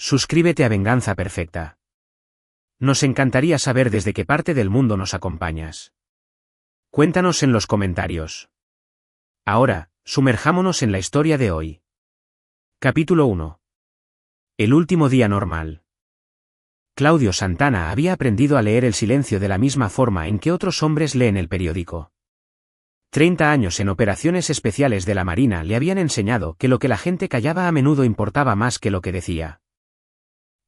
Suscríbete a Venganza Perfecta. Nos encantaría saber desde qué parte del mundo nos acompañas. Cuéntanos en los comentarios. Ahora, sumerjámonos en la historia de hoy. Capítulo 1. El último día normal. Claudio Santana había aprendido a leer el silencio de la misma forma en que otros hombres leen el periódico. 30 años en operaciones especiales de la Marina le habían enseñado que lo que la gente callaba a menudo importaba más que lo que decía.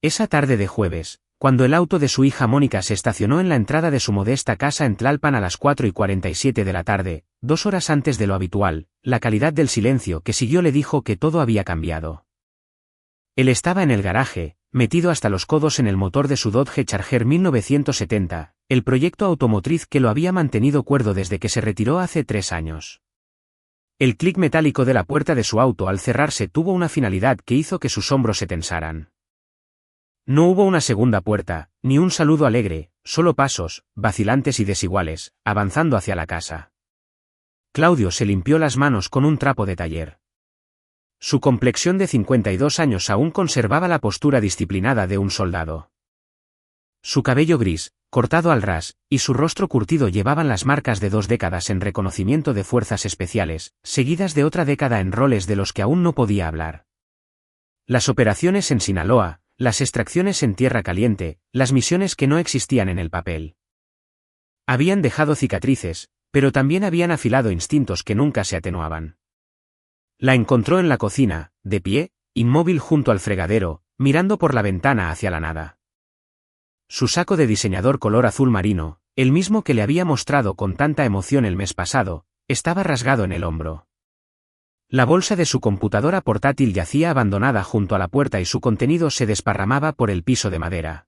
Esa tarde de jueves, cuando el auto de su hija Mónica se estacionó en la entrada de su modesta casa en Tlalpan a las 4:47 de la tarde, 2 horas antes de lo habitual, la calidad del silencio que siguió le dijo que todo había cambiado. Él estaba en el garaje, metido hasta los codos en el motor de su Dodge Charger 1970, el proyecto automotriz que lo había mantenido cuerdo desde que se retiró hace 3 años. El clic metálico de la puerta de su auto al cerrarse tuvo una finalidad que hizo que sus hombros se tensaran. No hubo una segunda puerta, ni un saludo alegre, solo pasos, vacilantes y desiguales, avanzando hacia la casa. Claudio se limpió las manos con un trapo de taller. Su complexión de 52 años aún conservaba la postura disciplinada de un soldado. Su cabello gris, cortado al ras, y su rostro curtido llevaban las marcas de 2 décadas en reconocimiento de fuerzas especiales, seguidas de otra década en roles de los que aún no podía hablar. Las operaciones en Sinaloa, las extracciones en tierra caliente, las misiones que no existían en el papel. Habían dejado cicatrices, pero también habían afilado instintos que nunca se atenuaban. La encontró en la cocina, de pie, inmóvil junto al fregadero, mirando por la ventana hacia la nada. Su saco de diseñador color azul marino, el mismo que le había mostrado con tanta emoción el mes pasado, estaba rasgado en el hombro. La bolsa de su computadora portátil yacía abandonada junto a la puerta y su contenido se desparramaba por el piso de madera.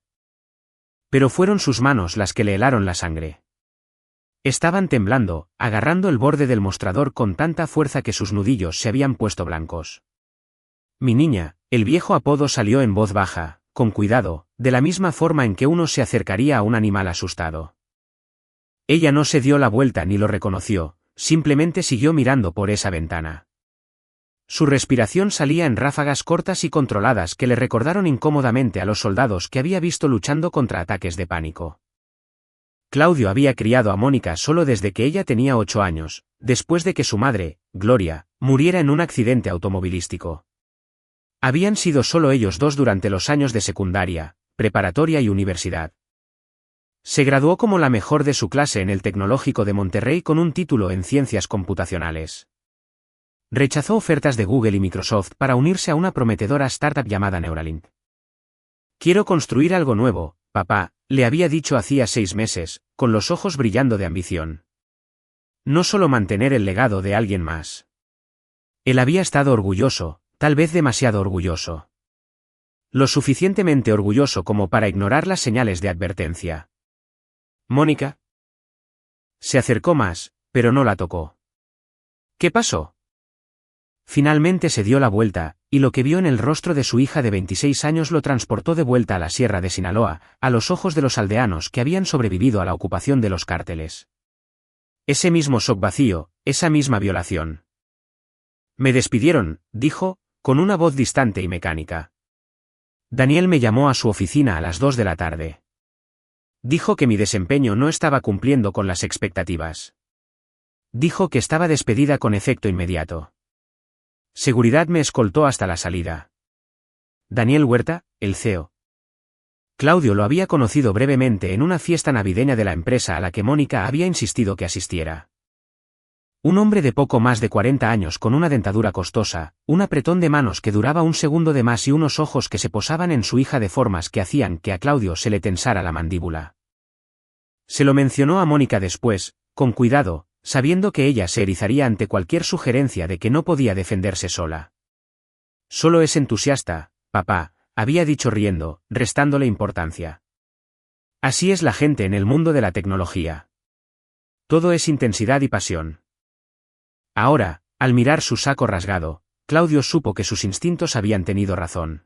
Pero fueron sus manos las que le helaron la sangre. Estaban temblando, agarrando el borde del mostrador con tanta fuerza que sus nudillos se habían puesto blancos. Mi niña, el viejo apodo salió en voz baja, con cuidado, de la misma forma en que uno se acercaría a un animal asustado. Ella no se dio la vuelta ni lo reconoció, simplemente siguió mirando por esa ventana. Su respiración salía en ráfagas cortas y controladas que le recordaron incómodamente a los soldados que había visto luchando contra ataques de pánico. Claudio había criado a Mónica solo desde que ella tenía 8 años, después de que su madre, Gloria, muriera en un accidente automovilístico. Habían sido solo ellos dos durante los años de secundaria, preparatoria y universidad. Se graduó como la mejor de su clase en el Tecnológico de Monterrey con un título en Ciencias Computacionales. Rechazó ofertas de Google y Microsoft para unirse a una prometedora startup llamada Neuralink. Quiero construir algo nuevo, papá, le había dicho hacía 6 meses, con los ojos brillando de ambición. No solo mantener el legado de alguien más. Él había estado orgulloso, tal vez demasiado orgulloso. Lo suficientemente orgulloso como para ignorar las señales de advertencia. ¿Mónica? Se acercó más, pero no la tocó. ¿Qué pasó? Finalmente se dio la vuelta, y lo que vio en el rostro de su hija de 26 años lo transportó de vuelta a la sierra de Sinaloa, a los ojos de los aldeanos que habían sobrevivido a la ocupación de los cárteles. Ese mismo shock vacío, esa misma violación. Me despidieron, dijo, con una voz distante y mecánica. Daniel me llamó a su oficina a las 2 de la tarde. Dijo que mi desempeño no estaba cumpliendo con las expectativas. Dijo que estaba despedida con efecto inmediato. Seguridad me escoltó hasta la salida. Daniel Huerta, el CEO. Claudio lo había conocido brevemente en una fiesta navideña de la empresa a la que Mónica había insistido que asistiera. Un hombre de poco más de 40 años con una dentadura costosa, un apretón de manos que duraba un segundo de más y unos ojos que se posaban en su hija de formas que hacían que a Claudio se le tensara la mandíbula. Se lo mencionó a Mónica después, con cuidado, sabiendo que ella se erizaría ante cualquier sugerencia de que no podía defenderse sola. Solo es entusiasta, papá, había dicho riendo, restándole importancia. Así es la gente en el mundo de la tecnología. Todo es intensidad y pasión. Ahora, al mirar su saco rasgado, Claudio supo que sus instintos habían tenido razón.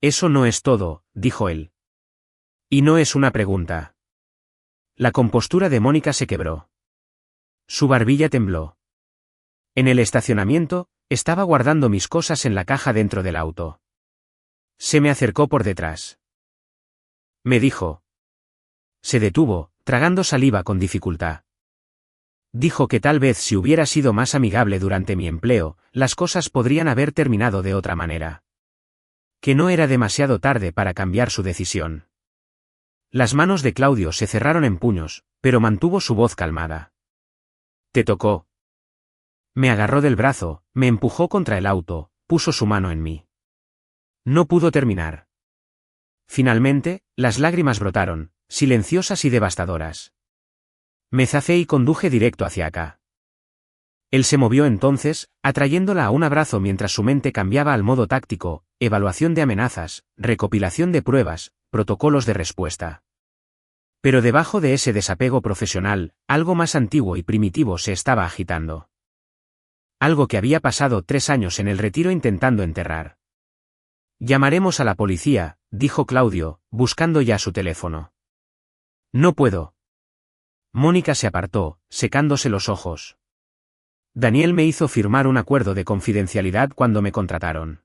Eso no es todo, dijo él. Y no es una pregunta. La compostura de Mónica se quebró. Su barbilla tembló. En el estacionamiento, estaba guardando mis cosas en la caja dentro del auto. Se me acercó por detrás. Me dijo. Se detuvo, tragando saliva con dificultad. Dijo que tal vez si hubiera sido más amigable durante mi empleo, las cosas podrían haber terminado de otra manera. Que no era demasiado tarde para cambiar su decisión. Las manos de Claudio se cerraron en puños, pero mantuvo su voz calmada. ¿Te tocó? Me agarró del brazo, me empujó contra el auto, puso su mano en mí. No pudo terminar. Finalmente, las lágrimas brotaron, silenciosas y devastadoras. Me zafé y conduje directo hacia acá. Él se movió entonces, atrayéndola a un abrazo mientras su mente cambiaba al modo táctico, evaluación de amenazas, recopilación de pruebas, protocolos de respuesta. Pero debajo de ese desapego profesional, algo más antiguo y primitivo se estaba agitando. Algo que había pasado 3 años en el retiro intentando enterrar. Llamaremos a la policía, dijo Claudio, buscando ya su teléfono. No puedo. Mónica se apartó, secándose los ojos. Daniel me hizo firmar un acuerdo de confidencialidad cuando me contrataron.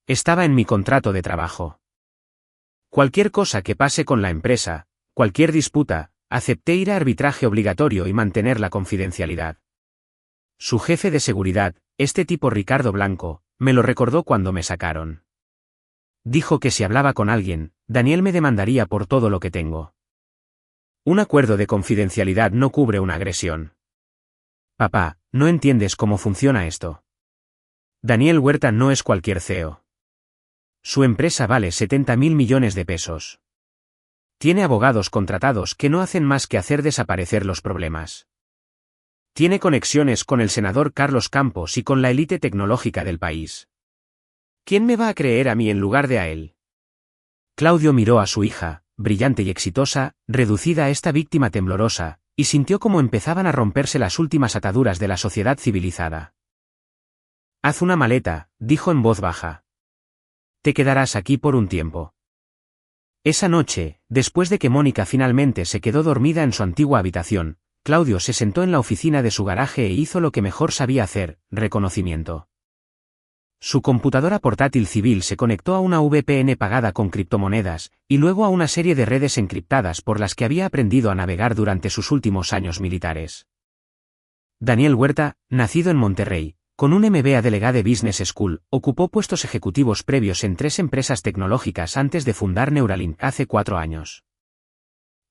Estaba en mi contrato de trabajo. Cualquier cosa que pase con la empresa, cualquier disputa, acepté ir a arbitraje obligatorio y mantener la confidencialidad. Su jefe de seguridad, este tipo Ricardo Blanco, me lo recordó cuando me sacaron. Dijo que si hablaba con alguien, Daniel me demandaría por todo lo que tengo. Un acuerdo de confidencialidad no cubre una agresión. Papá, no entiendes cómo funciona esto. Daniel Huerta no es cualquier CEO. Su empresa vale 70.000 millones de pesos. Tiene abogados contratados que no hacen más que hacer desaparecer los problemas. Tiene conexiones con el senador Carlos Campos y con la élite tecnológica del país. ¿Quién me va a creer a mí en lugar de a él? Claudio miró a su hija, brillante y exitosa, reducida a esta víctima temblorosa, y sintió cómo empezaban a romperse las últimas ataduras de la sociedad civilizada. Haz una maleta, dijo en voz baja. Te quedarás aquí por un tiempo. Esa noche, después de que Mónica finalmente se quedó dormida en su antigua habitación, Claudio se sentó en la oficina de su garaje e hizo lo que mejor sabía hacer, reconocimiento. Su computadora portátil civil se conectó a una VPN pagada con criptomonedas, y luego a una serie de redes encriptadas por las que había aprendido a navegar durante sus últimos años militares. Daniel Huerta, nacido en Monterrey, con un MBA de Legade Business School, ocupó puestos ejecutivos previos en 3 empresas tecnológicas antes de fundar Neuralink hace 4 años.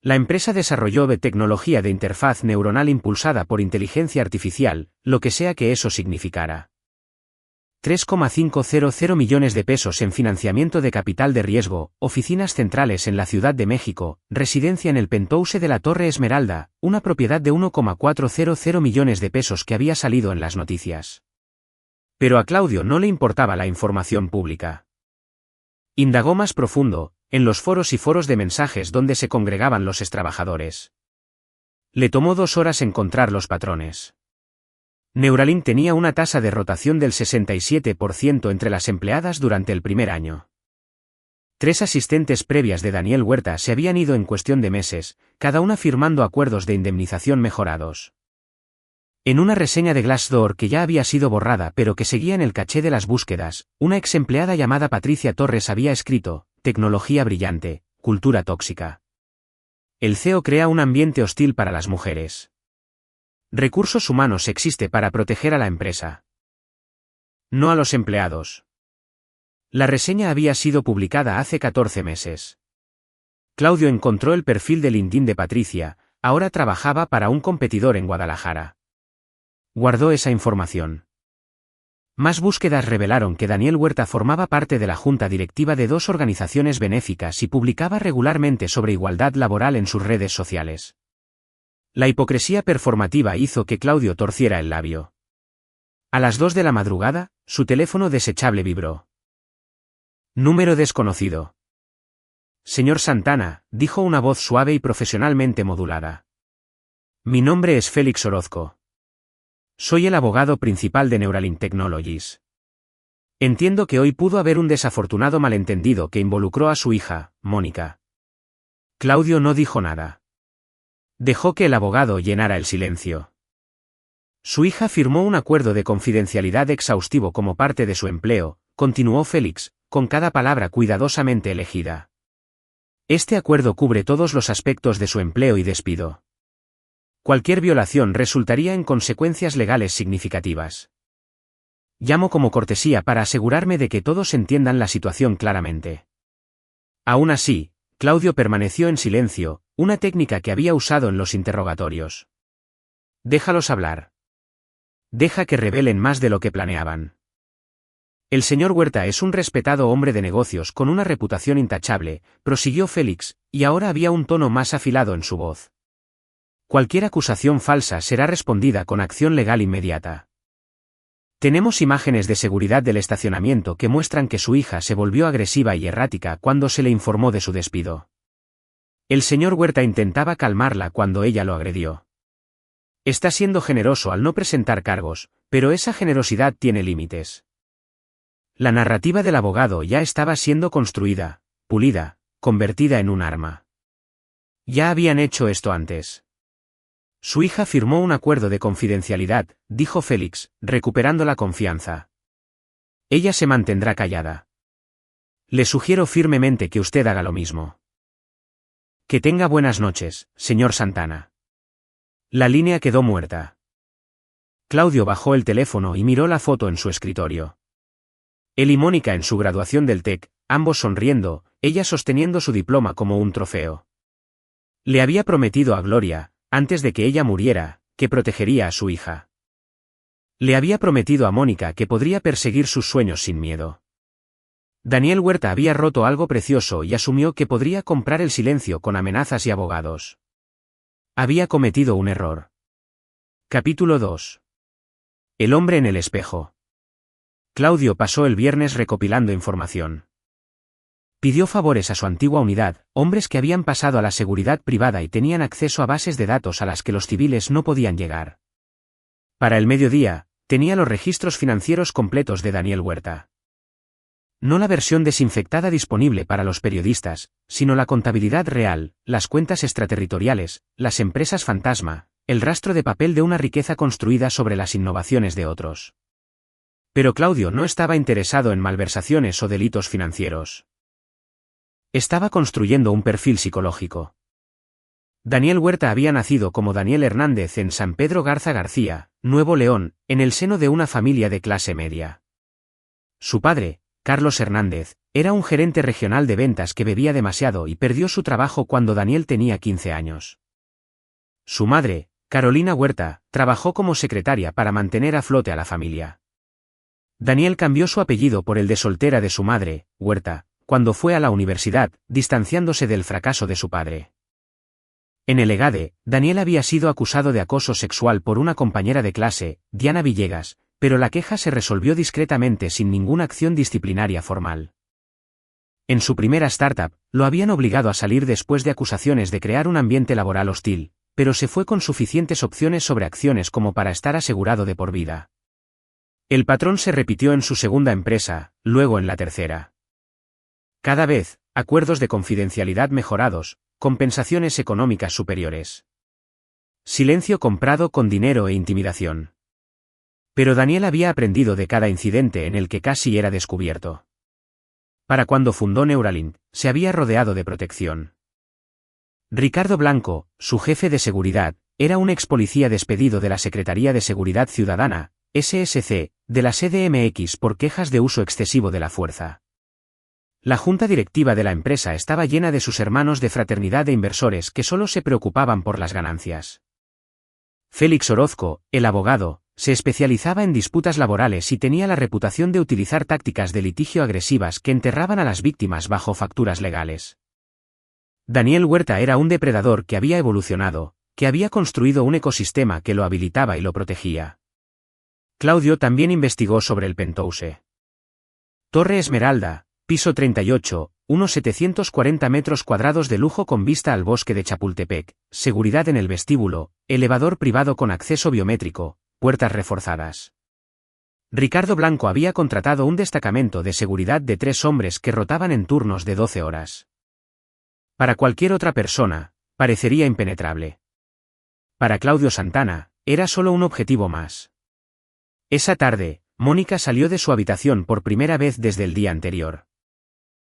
La empresa desarrolló tecnología de interfaz neuronal impulsada por inteligencia artificial, lo que sea que eso significara. 3,500 millones de pesos en financiamiento de capital de riesgo, oficinas centrales en la Ciudad de México, residencia en el penthouse de la Torre Esmeralda, una propiedad de 1,400 millones de pesos que había salido en las noticias. Pero a Claudio no le importaba la información pública. Indagó más profundo, en los foros y foros de mensajes donde se congregaban los extrabajadores. Le tomó 2 horas encontrar los patrones. Neuralink tenía una tasa de rotación del 67% entre las empleadas durante el primer año. 3 asistentes previas de Daniel Huerta se habían ido en cuestión de meses, cada una firmando acuerdos de indemnización mejorados. En una reseña de Glassdoor que ya había sido borrada pero que seguía en el caché de las búsquedas, una ex empleada llamada Patricia Torres había escrito: tecnología brillante, cultura tóxica. El CEO crea un ambiente hostil para las mujeres. Recursos humanos existe para proteger a la empresa, no a los empleados. La reseña había sido publicada hace 14 meses. Claudio encontró el perfil de LinkedIn de Patricia, ahora trabajaba para un competidor en Guadalajara. Guardó esa información. Más búsquedas revelaron que Daniel Huerta formaba parte de la junta directiva de 2 organizaciones benéficas y publicaba regularmente sobre igualdad laboral en sus redes sociales. La hipocresía performativa hizo que Claudio torciera el labio. A las 2 de la madrugada, su teléfono desechable vibró. Número desconocido. Señor Santana, dijo una voz suave y profesionalmente modulada. Mi nombre es Félix Orozco. Soy el abogado principal de Neuralink Technologies. Entiendo que hoy pudo haber un desafortunado malentendido que involucró a su hija, Mónica. Claudio no dijo nada. Dejó que el abogado llenara el silencio. Su hija firmó un acuerdo de confidencialidad exhaustivo como parte de su empleo, continuó Félix, con cada palabra cuidadosamente elegida. Este acuerdo cubre todos los aspectos de su empleo y despido. Cualquier violación resultaría en consecuencias legales significativas. Llamo como cortesía para asegurarme de que todos entiendan la situación claramente. Aún así, Claudio permaneció en silencio, una técnica que había usado en los interrogatorios. Déjalos hablar. Deja que revelen más de lo que planeaban. El señor Huerta es un respetado hombre de negocios con una reputación intachable, prosiguió Félix, y ahora había un tono más afilado en su voz. Cualquier acusación falsa será respondida con acción legal inmediata. Tenemos imágenes de seguridad del estacionamiento que muestran que su hija se volvió agresiva y errática cuando se le informó de su despido. El señor Huerta intentaba calmarla cuando ella lo agredió. Está siendo generoso al no presentar cargos, pero esa generosidad tiene límites. La narrativa del abogado ya estaba siendo construida, pulida, convertida en un arma. Ya habían hecho esto antes. Su hija firmó un acuerdo de confidencialidad, dijo Félix, recuperando la confianza. Ella se mantendrá callada. Le sugiero firmemente que usted haga lo mismo. Que tenga buenas noches, señor Santana. La línea quedó muerta. Claudio bajó el teléfono y miró la foto en su escritorio. Él y Mónica en su graduación del TEC, ambos sonriendo, ella sosteniendo su diploma como un trofeo. Le había prometido a Gloria, antes de que ella muriera, que protegería a su hija. Le había prometido a Mónica que podría perseguir sus sueños sin miedo. Daniel Huerta había roto algo precioso y asumió que podría comprar el silencio con amenazas y abogados. Había cometido un error. Capítulo 2. El hombre en el espejo. Claudio pasó el viernes recopilando información. Pidió favores a su antigua unidad, hombres que habían pasado a la seguridad privada y tenían acceso a bases de datos a las que los civiles no podían llegar. Para el mediodía, tenía los registros financieros completos de Daniel Huerta. No la versión desinfectada disponible para los periodistas, sino la contabilidad real, las cuentas extraterritoriales, las empresas fantasma, el rastro de papel de una riqueza construida sobre las innovaciones de otros. Pero Claudio no estaba interesado en malversaciones o delitos financieros. Estaba construyendo un perfil psicológico. Daniel Huerta había nacido como Daniel Hernández en San Pedro Garza García, Nuevo León, en el seno de una familia de clase media. Su padre, Carlos Hernández, era un gerente regional de ventas que bebía demasiado y perdió su trabajo cuando Daniel tenía 15 años. Su madre, Carolina Huerta, trabajó como secretaria para mantener a flote a la familia. Daniel cambió su apellido por el de soltera de su madre, Huerta, cuando fue a la universidad, distanciándose del fracaso de su padre. En el EGADE, Daniel había sido acusado de acoso sexual por una compañera de clase, Diana Villegas, pero la queja se resolvió discretamente sin ninguna acción disciplinaria formal. En su primera startup, lo habían obligado a salir después de acusaciones de crear un ambiente laboral hostil, pero se fue con suficientes opciones sobre acciones como para estar asegurado de por vida. El patrón se repitió en su segunda empresa, luego en la tercera. Cada vez, acuerdos de confidencialidad mejorados, compensaciones económicas superiores. Silencio comprado con dinero e intimidación. Pero Daniel había aprendido de cada incidente en el que casi era descubierto. Para cuando fundó Neuralink, se había rodeado de protección. Ricardo Blanco, su jefe de seguridad, era un ex policía despedido de la Secretaría de Seguridad Ciudadana, SSC, de la CDMX por quejas de uso excesivo de la fuerza. La junta directiva de la empresa estaba llena de sus hermanos de fraternidad e inversores que solo se preocupaban por las ganancias. Félix Orozco, el abogado, se especializaba en disputas laborales y tenía la reputación de utilizar tácticas de litigio agresivas que enterraban a las víctimas bajo facturas legales. Daniel Huerta era un depredador que había evolucionado, que había construido un ecosistema que lo habilitaba y lo protegía. Claudio también investigó sobre el penthouse. Torre Esmeralda, piso 38, unos 740 metros cuadrados de lujo con vista al bosque de Chapultepec, seguridad en el vestíbulo, elevador privado con acceso biométrico, puertas reforzadas. Ricardo Blanco había contratado un destacamento de seguridad de 3 hombres que rotaban en turnos de 12 horas. Para cualquier otra persona, parecería impenetrable. Para Claudio Santana, era solo un objetivo más. Esa tarde, Mónica salió de su habitación por primera vez desde el día anterior.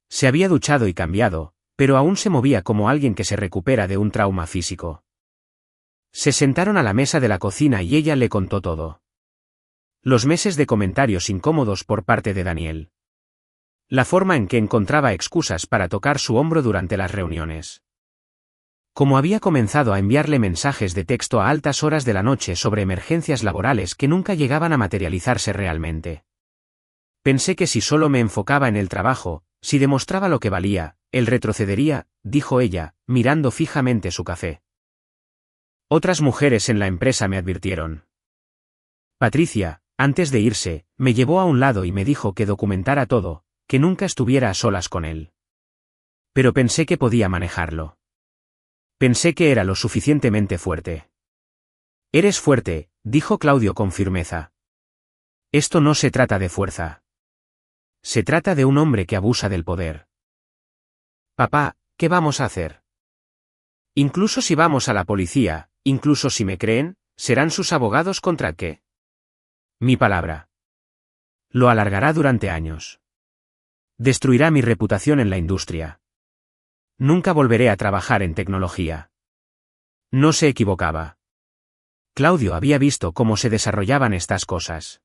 Se había duchado y cambiado, pero aún se movía como alguien que se recupera de un trauma físico. Se sentaron a la mesa de la cocina y ella le contó todo. Los meses de comentarios incómodos por parte de Daniel. La forma en que encontraba excusas para tocar su hombro durante las reuniones. Cómo había comenzado a enviarle mensajes de texto a altas horas de la noche sobre emergencias laborales que nunca llegaban a materializarse realmente. Pensé que si solo me enfocaba en el trabajo, si demostraba lo que valía, él retrocedería, dijo ella, mirando fijamente su café. Otras mujeres en la empresa me advirtieron. Patricia, antes de irse, me llevó a un lado y me dijo que documentara todo, que nunca estuviera a solas con él. Pero pensé que podía manejarlo. Pensé que era lo suficientemente fuerte. Eres fuerte, dijo Claudio con firmeza. Esto no se trata de fuerza. Se trata de un hombre que abusa del poder. Papá, ¿qué vamos a hacer? Incluso si vamos a la policía, incluso si me creen, ¿serán sus abogados contra qué? Mi palabra. Lo alargará durante años. Destruirá mi reputación en la industria. Nunca volveré a trabajar en tecnología. No se equivocaba. Claudio había visto cómo se desarrollaban estas cosas.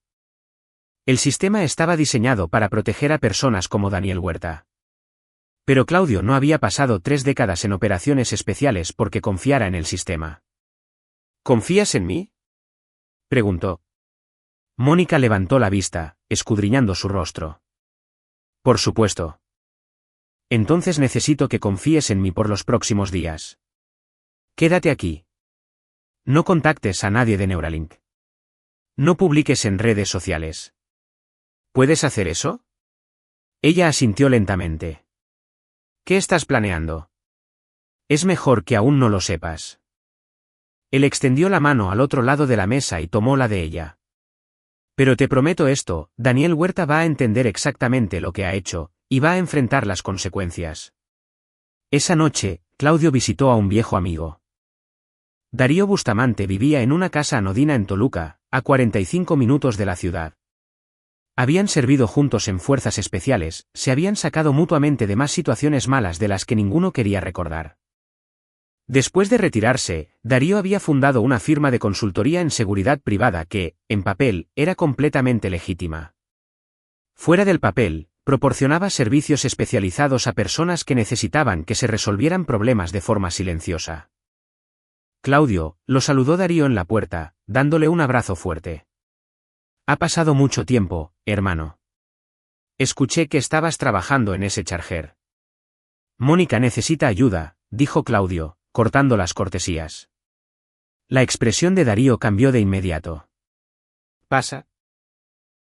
El sistema estaba diseñado para proteger a personas como Daniel Huerta. Pero Claudio no había pasado 3 décadas en operaciones especiales porque confiara en el sistema. ¿Confías en mí?, preguntó. Mónica levantó la vista, escudriñando su rostro. Por supuesto. Entonces necesito que confíes en mí por los próximos días. Quédate aquí. No contactes a nadie de Neuralink. No publiques en redes sociales. ¿Puedes hacer eso? Ella asintió lentamente. ¿Qué estás planeando? Es mejor que aún no lo sepas. Él extendió la mano al otro lado de la mesa y tomó la de ella. Pero te prometo esto, Daniel Huerta va a entender exactamente lo que ha hecho, y va a enfrentar las consecuencias. Esa noche, Claudio visitó a un viejo amigo. Darío Bustamante vivía en una casa anodina en Toluca, a 45 minutos de la ciudad. Habían servido juntos en fuerzas especiales, se habían sacado mutuamente de más situaciones malas de las que ninguno quería recordar. Después de retirarse, Darío había fundado una firma de consultoría en seguridad privada que, en papel, era completamente legítima. Fuera del papel, proporcionaba servicios especializados a personas que necesitaban que se resolvieran problemas de forma silenciosa. Claudio, lo saludó Darío en la puerta, dándole un abrazo fuerte. Ha pasado mucho tiempo, hermano. Escuché que estabas trabajando en ese charger. Mónica necesita ayuda, dijo Claudio, cortando las cortesías. La expresión de Darío cambió de inmediato. ¿Pasa?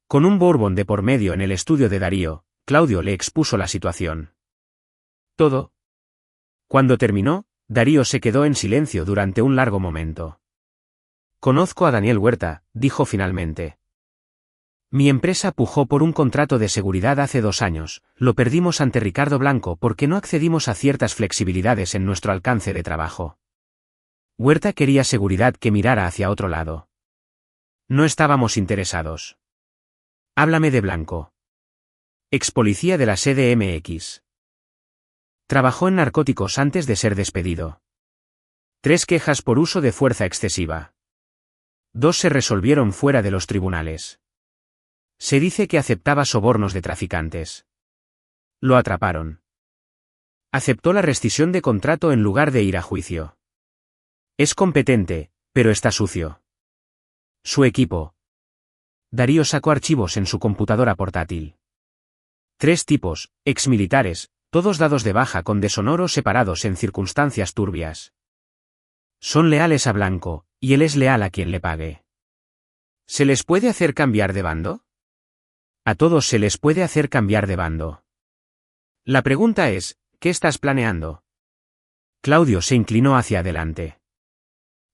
Con un bourbon de por medio en el estudio de Darío, Claudio le expuso la situación. ¿Todo? Cuando terminó, Darío se quedó en silencio durante un largo momento. Conozco a Daniel Huerta, dijo finalmente. Mi empresa pujó por un contrato de seguridad hace 2 años, lo perdimos ante Ricardo Blanco porque no accedimos a ciertas flexibilidades en nuestro alcance de trabajo. Huerta quería seguridad que mirara hacia otro lado. No estábamos interesados. Háblame de Blanco. Ex policía de la CDMX. Trabajó en narcóticos antes de ser despedido. 3 quejas por uso de fuerza excesiva. 2 se resolvieron fuera de los tribunales. Se dice que aceptaba sobornos de traficantes. Lo atraparon. Aceptó la rescisión de contrato en lugar de ir a juicio. Es competente, pero está sucio. Su equipo. Darío sacó archivos en su computadora portátil. 3 tipos, exmilitares, todos dados de baja con deshonor o separados en circunstancias turbias. Son leales a Blanco, y él es leal a quien le pague. ¿Se les puede hacer cambiar de bando? A todos se les puede hacer cambiar de bando. La pregunta es, ¿qué estás planeando? Claudio se inclinó hacia adelante.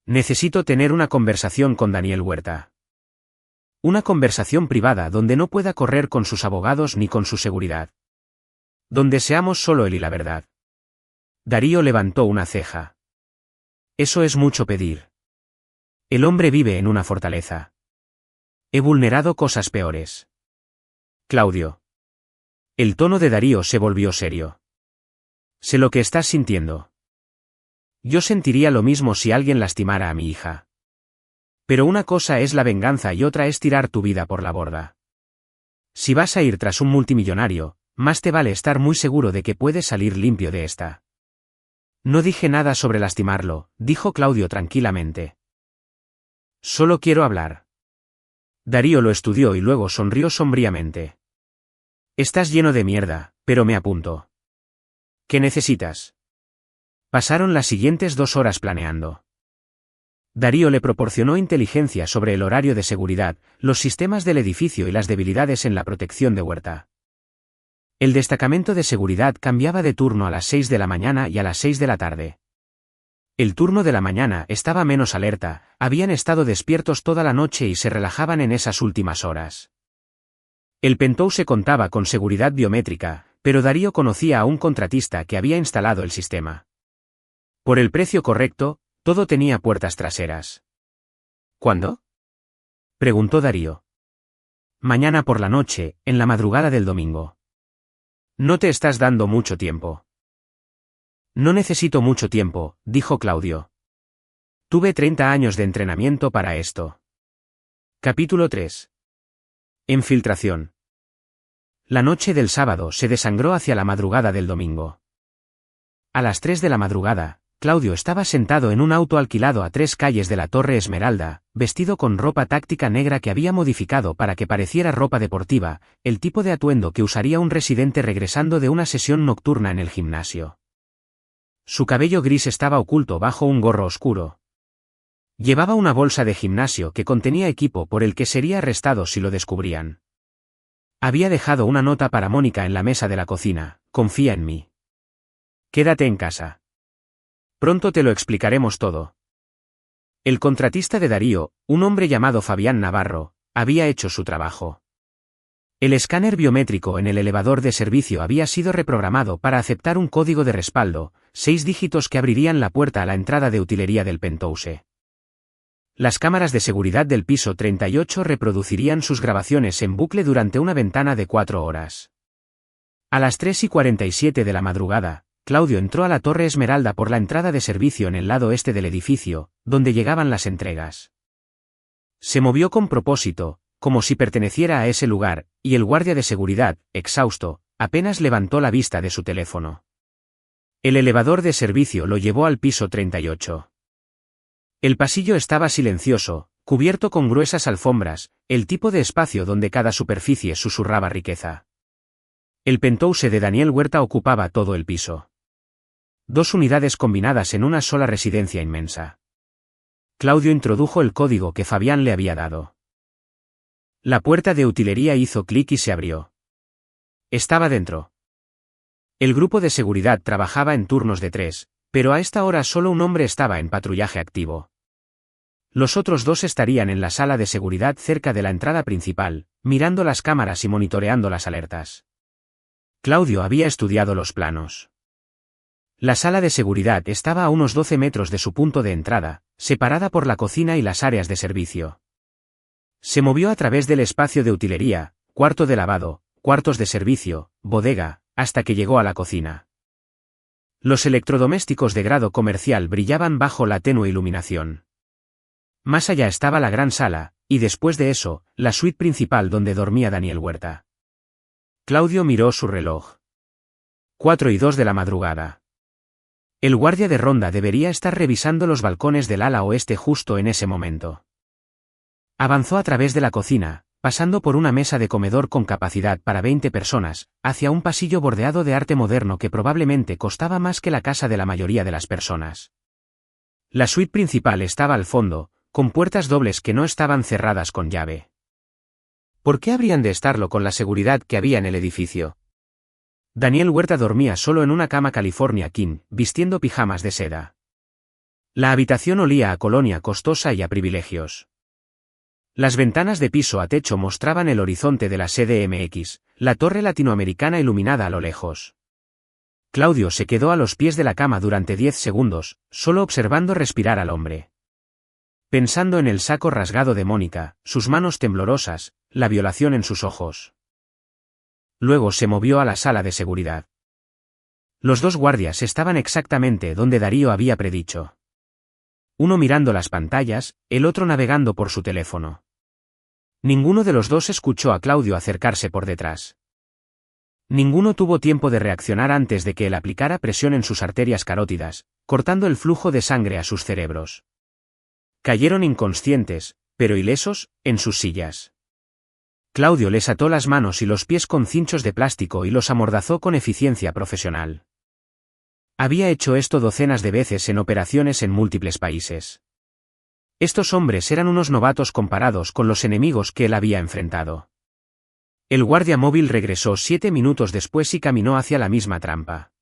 Necesito tener una conversación con Daniel Huerta. Una conversación privada donde no pueda correr con sus abogados ni con su seguridad. Donde seamos solo él y la verdad. Darío levantó una ceja. Eso es mucho pedir. El hombre vive en una fortaleza. He vulnerado cosas peores. Claudio. El tono de Darío se volvió serio. Sé lo que estás sintiendo. Yo sentiría lo mismo si alguien lastimara a mi hija. Pero una cosa es la venganza y otra es tirar tu vida por la borda. Si vas a ir tras un multimillonario, más te vale estar muy seguro de que puedes salir limpio de esta. No dije nada sobre lastimarlo, dijo Claudio tranquilamente. Solo quiero hablar. Darío lo estudió y luego sonrió sombríamente. Estás lleno de mierda, pero me apunto. ¿Qué necesitas? Pasaron las siguientes 2 horas planeando. Darío le proporcionó inteligencia sobre el horario de seguridad, los sistemas del edificio y las debilidades en la protección de Huerta. El destacamento de seguridad cambiaba de turno a las 6 de la mañana y a las 6 de la tarde. El turno de la mañana estaba menos alerta, habían estado despiertos toda la noche y se relajaban en esas últimas horas. El penthouse contaba con seguridad biométrica, pero Darío conocía a un contratista que había instalado el sistema. Por el precio correcto, todo tenía puertas traseras. ¿Cuándo? Preguntó Darío. Mañana por la noche, en la madrugada del domingo. No te estás dando mucho tiempo. No necesito mucho tiempo, dijo Claudio. Tuve 30 años de entrenamiento para esto. Capítulo 3. Infiltración. La noche del sábado se desangró hacia la madrugada del domingo. A las 3 de la madrugada, Claudio estaba sentado en un auto alquilado a 3 calles de la Torre Esmeralda, vestido con ropa táctica negra que había modificado para que pareciera ropa deportiva, el tipo de atuendo que usaría un residente regresando de una sesión nocturna en el gimnasio. Su cabello gris estaba oculto bajo un gorro oscuro. Llevaba una bolsa de gimnasio que contenía equipo por el que sería arrestado si lo descubrían. Había dejado una nota para Mónica en la mesa de la cocina: confía en mí. Quédate en casa. Pronto te lo explicaremos todo. El contratista de Darío, un hombre llamado Fabián Navarro, había hecho su trabajo. El escáner biométrico en el elevador de servicio había sido reprogramado para aceptar un código de respaldo, 6 dígitos que abrirían la puerta a la entrada de utilería del penthouse. Las cámaras de seguridad del piso 38 reproducirían sus grabaciones en bucle durante una ventana de 4 horas. A las 3:47 de la madrugada, Claudio entró a la Torre Esmeralda por la entrada de servicio en el lado este del edificio, donde llegaban las entregas. Se movió con propósito, como si perteneciera a ese lugar, y el guardia de seguridad, exhausto, apenas levantó la vista de su teléfono. El elevador de servicio lo llevó al piso 38. El pasillo estaba silencioso, cubierto con gruesas alfombras, el tipo de espacio donde cada superficie susurraba riqueza. El penthouse de Daniel Huerta ocupaba todo el piso. 2 unidades combinadas en una sola residencia inmensa. Claudio introdujo el código que Fabián le había dado. La puerta de utilería hizo clic y se abrió. Estaba dentro. El grupo de seguridad trabajaba en turnos de 3, pero a esta hora solo un hombre estaba en patrullaje activo. Los otros 2 estarían en la sala de seguridad cerca de la entrada principal, mirando las cámaras y monitoreando las alertas. Claudio había estudiado los planos. La sala de seguridad estaba a unos 12 metros de su punto de entrada, separada por la cocina y las áreas de servicio. Se movió a través del espacio de utilería, cuarto de lavado, cuartos de servicio, bodega, hasta que llegó a la cocina. Los electrodomésticos de grado comercial brillaban bajo la tenue iluminación. Más allá estaba la gran sala, y después de eso, la suite principal donde dormía Daniel Huerta. Claudio miró su reloj. 4:02 de la madrugada. El guardia de ronda debería estar revisando los balcones del ala oeste justo en ese momento. Avanzó a través de la cocina, pasando por una mesa de comedor con capacidad para 20 personas, hacia un pasillo bordeado de arte moderno que probablemente costaba más que la casa de la mayoría de las personas. La suite principal estaba al fondo, con puertas dobles que no estaban cerradas con llave. ¿Por qué habrían de estarlo con la seguridad que había en el edificio? Daniel Huerta dormía solo en una cama California King, vistiendo pijamas de seda. La habitación olía a colonia costosa y a privilegios. Las ventanas de piso a techo mostraban el horizonte de la CDMX, la torre latinoamericana iluminada a lo lejos. Claudio se quedó a los pies de la cama durante 10 segundos, solo observando respirar al hombre. Pensando en el saco rasgado de Mónica, sus manos temblorosas, la violación en sus ojos. Luego se movió a la sala de seguridad. Los dos guardias estaban exactamente donde Darío había predicho. Uno mirando las pantallas, el otro navegando por su teléfono. Ninguno de los dos escuchó a Claudio acercarse por detrás. Ninguno tuvo tiempo de reaccionar antes de que él aplicara presión en sus arterias carótidas, cortando el flujo de sangre a sus cerebros. Cayeron inconscientes, pero ilesos, en sus sillas. Claudio les ató las manos y los pies con cinchos de plástico y los amordazó con eficiencia profesional. Había hecho esto docenas de veces en operaciones en múltiples países. Estos hombres eran unos novatos comparados con los enemigos que él había enfrentado. El guardia móvil regresó 7 minutos después y caminó hacia la misma trampa.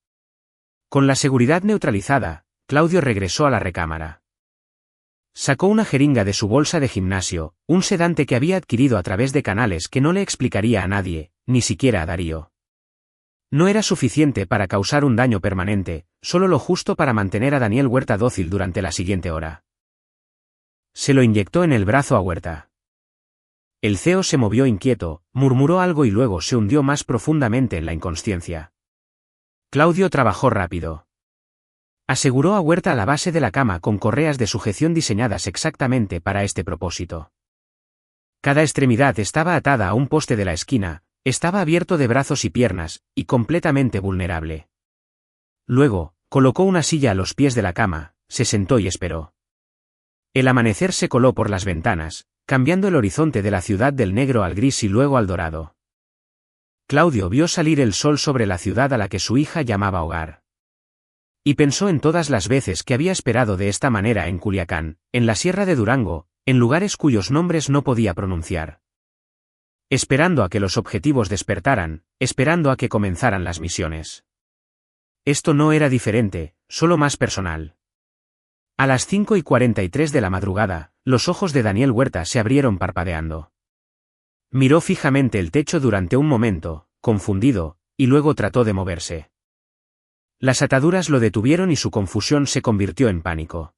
Con la seguridad neutralizada, Claudio regresó a la recámara. Sacó una jeringa de su bolsa de gimnasio, un sedante que había adquirido a través de canales que no le explicaría a nadie, ni siquiera a Darío. No era suficiente para causar un daño permanente, solo lo justo para mantener a Daniel Huerta dócil durante la siguiente hora. Se lo inyectó en el brazo a Huerta. El CEO se movió inquieto, murmuró algo y luego se hundió más profundamente en la inconsciencia. Claudio trabajó rápido. Aseguró a Huerta a la base de la cama con correas de sujeción diseñadas exactamente para este propósito. Cada extremidad estaba atada a un poste de la esquina, estaba abierto de brazos y piernas, y completamente vulnerable. Luego, colocó una silla a los pies de la cama, se sentó y esperó. El amanecer se coló por las ventanas, cambiando el horizonte de la ciudad del negro al gris y luego al dorado. Claudio vio salir el sol sobre la ciudad a la que su hija llamaba hogar. Y pensó en todas las veces que había esperado de esta manera en Culiacán, en la Sierra de Durango, en lugares cuyos nombres no podía pronunciar. Esperando a que los objetivos despertaran, esperando a que comenzaran las misiones. Esto no era diferente, solo más personal. A las 5:43 de la madrugada, los ojos de Daniel Huerta se abrieron parpadeando. Miró fijamente el techo durante un momento, confundido, y luego trató de moverse. Las ataduras lo detuvieron y su confusión se convirtió en pánico.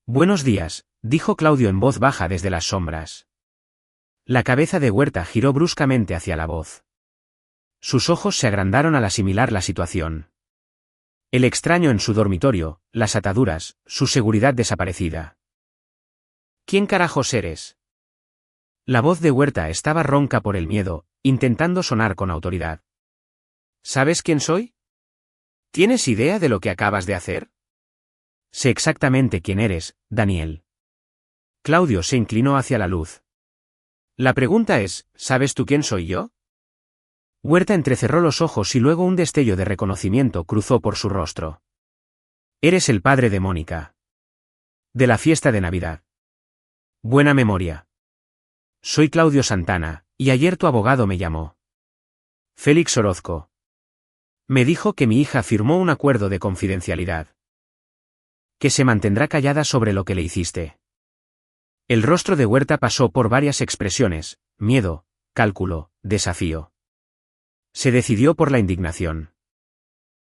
«Buenos días», dijo Claudio en voz baja desde las sombras. La cabeza de Huerta giró bruscamente hacia la voz. Sus ojos se agrandaron al asimilar la situación. El extraño en su dormitorio, las ataduras, su seguridad desaparecida. «¿Quién carajos eres?» La voz de Huerta estaba ronca por el miedo, intentando sonar con autoridad. «¿Sabes quién soy? ¿Tienes idea de lo que acabas de hacer?» «Sé exactamente quién eres, Daniel». Claudio se inclinó hacia la luz. «La pregunta es, ¿sabes tú quién soy yo?» Huerta entrecerró los ojos y luego un destello de reconocimiento cruzó por su rostro. «Eres el padre de Mónica. De la fiesta de Navidad. Buena memoria. Soy Claudio Santana, y ayer tu abogado me llamó. Félix Orozco. Me dijo que mi hija firmó un acuerdo de confidencialidad. Que se mantendrá callada sobre lo que le hiciste». El rostro de Huerta pasó por varias expresiones: miedo, cálculo, desafío. Se decidió por la indignación.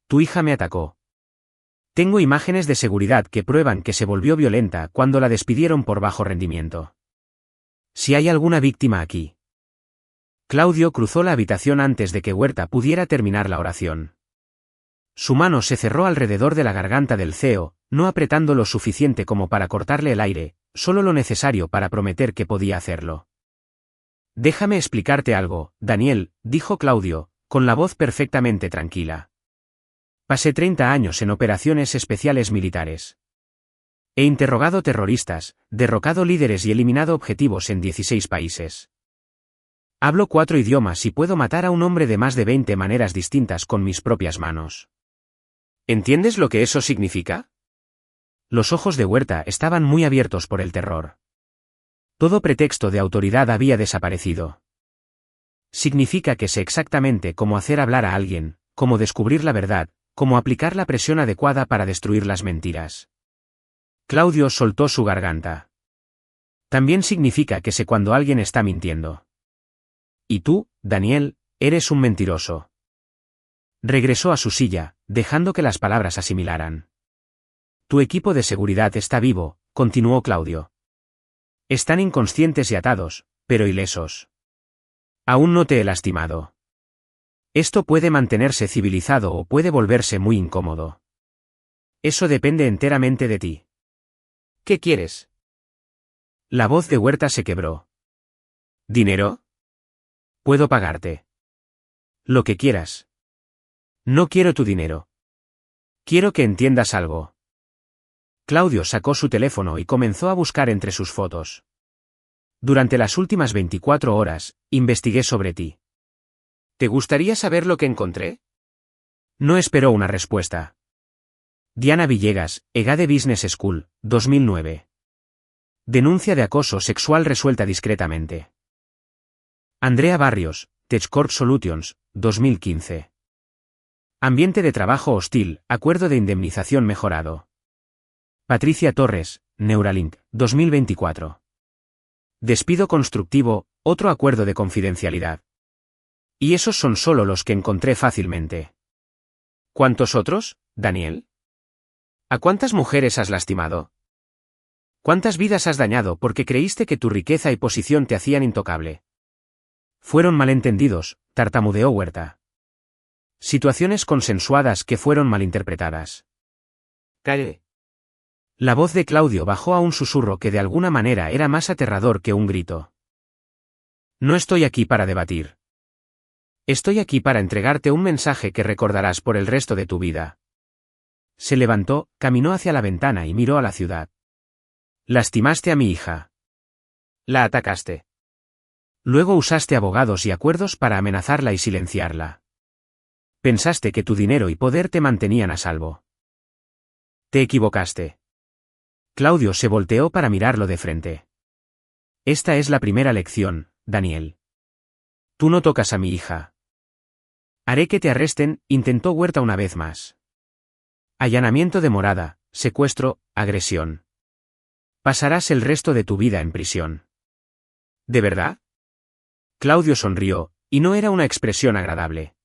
«Tu hija me atacó. Tengo imágenes de seguridad que prueban que se volvió violenta cuando la despidieron por bajo rendimiento. Si hay alguna víctima aquí». Claudio cruzó la habitación antes de que Huerta pudiera terminar la oración. Su mano se cerró alrededor de la garganta del CEO, no apretando lo suficiente como para cortarle el aire, solo lo necesario para prometer que podía hacerlo. «Déjame explicarte algo, Daniel», dijo Claudio, con la voz perfectamente tranquila. «Pasé 30 años en operaciones especiales militares. He interrogado terroristas, derrocado líderes y eliminado objetivos en 16 países. Hablo 4 idiomas y puedo matar a un hombre de más de 20 maneras distintas con mis propias manos. ¿Entiendes lo que eso significa?» Los ojos de Huerta estaban muy abiertos por el terror. Todo pretexto de autoridad había desaparecido. Significa que sé exactamente cómo hacer hablar a alguien, cómo descubrir la verdad, cómo aplicar la presión adecuada para destruir las mentiras. Claudio soltó su garganta. También significa que sé cuando alguien está mintiendo. Y tú, Daniel, eres un mentiroso. Regresó a su silla, dejando que las palabras asimilaran. Tu equipo de seguridad está vivo, continuó Claudio. Están inconscientes y atados, pero ilesos. Aún no te he lastimado. Esto puede mantenerse civilizado o puede volverse muy incómodo. Eso depende enteramente de ti. ¿Qué quieres? La voz de Huerta se quebró. ¿Dinero? Puedo pagarte. Lo que quieras. No quiero tu dinero. Quiero que entiendas algo. Claudio sacó su teléfono y comenzó a buscar entre sus fotos. Durante las últimas 24 horas, investigué sobre ti. ¿Te gustaría saber lo que encontré? No esperó una respuesta. Diana Villegas, EGADE Business School, 2009. Denuncia de acoso sexual resuelta discretamente. Andrea Barrios, TechCorp Solutions, 2015. Ambiente de trabajo hostil, acuerdo de indemnización mejorado. Patricia Torres, Neuralink, 2024. Despido constructivo, otro acuerdo de confidencialidad. Y esos son solo los que encontré fácilmente. ¿Cuántos otros, Daniel? ¿A cuántas mujeres has lastimado? ¿Cuántas vidas has dañado porque creíste que tu riqueza y posición te hacían intocable? Fueron malentendidos, tartamudeó Huerta. Situaciones consensuadas que fueron malinterpretadas. Calle. La voz de Claudio bajó a un susurro que de alguna manera era más aterrador que un grito. No estoy aquí para debatir. Estoy aquí para entregarte un mensaje que recordarás por el resto de tu vida. Se levantó, caminó hacia la ventana y miró a la ciudad. Lastimaste a mi hija. La atacaste. Luego usaste abogados y acuerdos para amenazarla y silenciarla. Pensaste que tu dinero y poder te mantenían a salvo. Te equivocaste. Claudio se volteó para mirarlo de frente. Esta es la primera lección, Daniel. Tú no tocas a mi hija. Haré que te arresten, intentó Huerta una vez más. Allanamiento de morada, secuestro, agresión. Pasarás el resto de tu vida en prisión. ¿De verdad? Claudio sonrió, y no era una expresión agradable.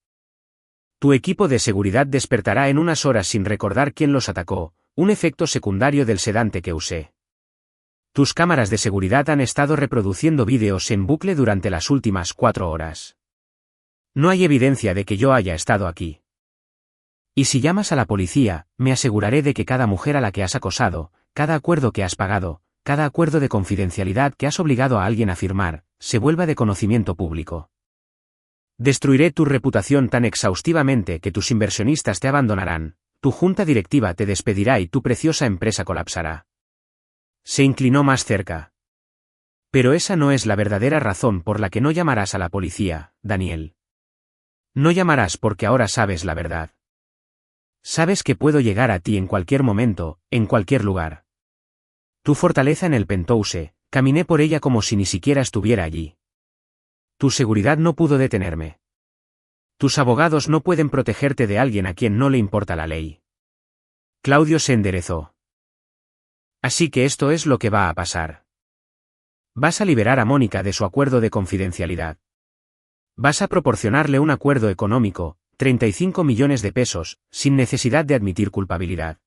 Tu equipo de seguridad despertará en unas horas sin recordar quién los atacó, un efecto secundario del sedante que usé. Tus cámaras de seguridad han estado reproduciendo vídeos en bucle durante las últimas 4 horas. No hay evidencia de que yo haya estado aquí. Y si llamas a la policía, me aseguraré de que cada mujer a la que has acosado, cada acuerdo que has pagado, cada acuerdo de confidencialidad que has obligado a alguien a firmar, se vuelva de conocimiento público. Destruiré tu reputación tan exhaustivamente que tus inversionistas te abandonarán, tu junta directiva te despedirá y tu preciosa empresa colapsará. Se inclinó más cerca. Pero esa no es la verdadera razón por la que no llamarás a la policía, Daniel. No llamarás porque ahora sabes la verdad. Sabes que puedo llegar a ti en cualquier momento, en cualquier lugar. Tu fortaleza en el Penthouse, caminé por ella como si ni siquiera estuviera allí. Tu seguridad no pudo detenerme. Tus abogados no pueden protegerte de alguien a quien no le importa la ley. Claudio se enderezó. Así que esto es lo que va a pasar. Vas a liberar a Mónica de su acuerdo de confidencialidad. Vas a proporcionarle un acuerdo económico, 35 millones de pesos, sin necesidad de admitir culpabilidad.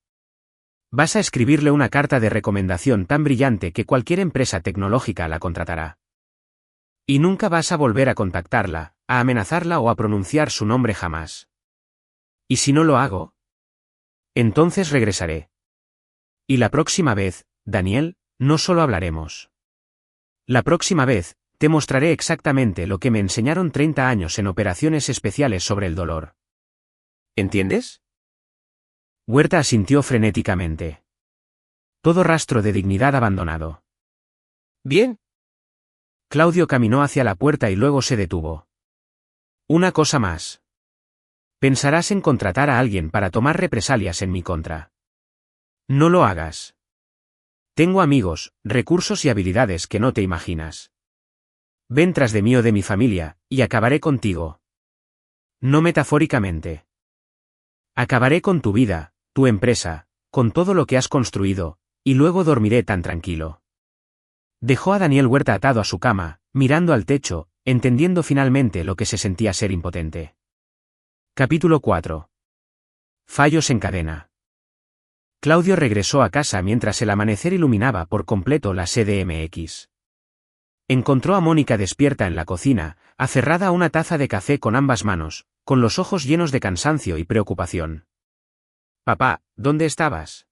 Vas a escribirle una carta de recomendación tan brillante que cualquier empresa tecnológica la contratará. Y nunca vas a volver a contactarla, a amenazarla o a pronunciar su nombre jamás. ¿Y si no lo hago? Entonces regresaré. Y la próxima vez, Daniel, no solo hablaremos. La próxima vez, te mostraré exactamente lo que me enseñaron 30 años en operaciones especiales sobre el dolor. ¿Entiendes? Huerta asintió frenéticamente. Todo rastro de dignidad abandonado. Bien. Claudio caminó hacia la puerta y luego se detuvo. Una cosa más. Pensarás en contratar a alguien para tomar represalias en mi contra. No lo hagas. Tengo amigos, recursos y habilidades que no te imaginas. Ven tras de mí o de mi familia, y acabaré contigo. No metafóricamente. Acabaré con tu vida, tu empresa, con todo lo que has construido, y luego dormiré tan tranquilo. Dejó a Daniel Huerta atado a su cama, mirando al techo, entendiendo finalmente lo que se sentía ser impotente. Capítulo 4. Fallos en cadena. Claudio regresó a casa mientras el amanecer iluminaba por completo la CDMX. Encontró a Mónica despierta en la cocina, aferrada a una taza de café con ambas manos, con los ojos llenos de cansancio y preocupación. Papá, ¿dónde estabas?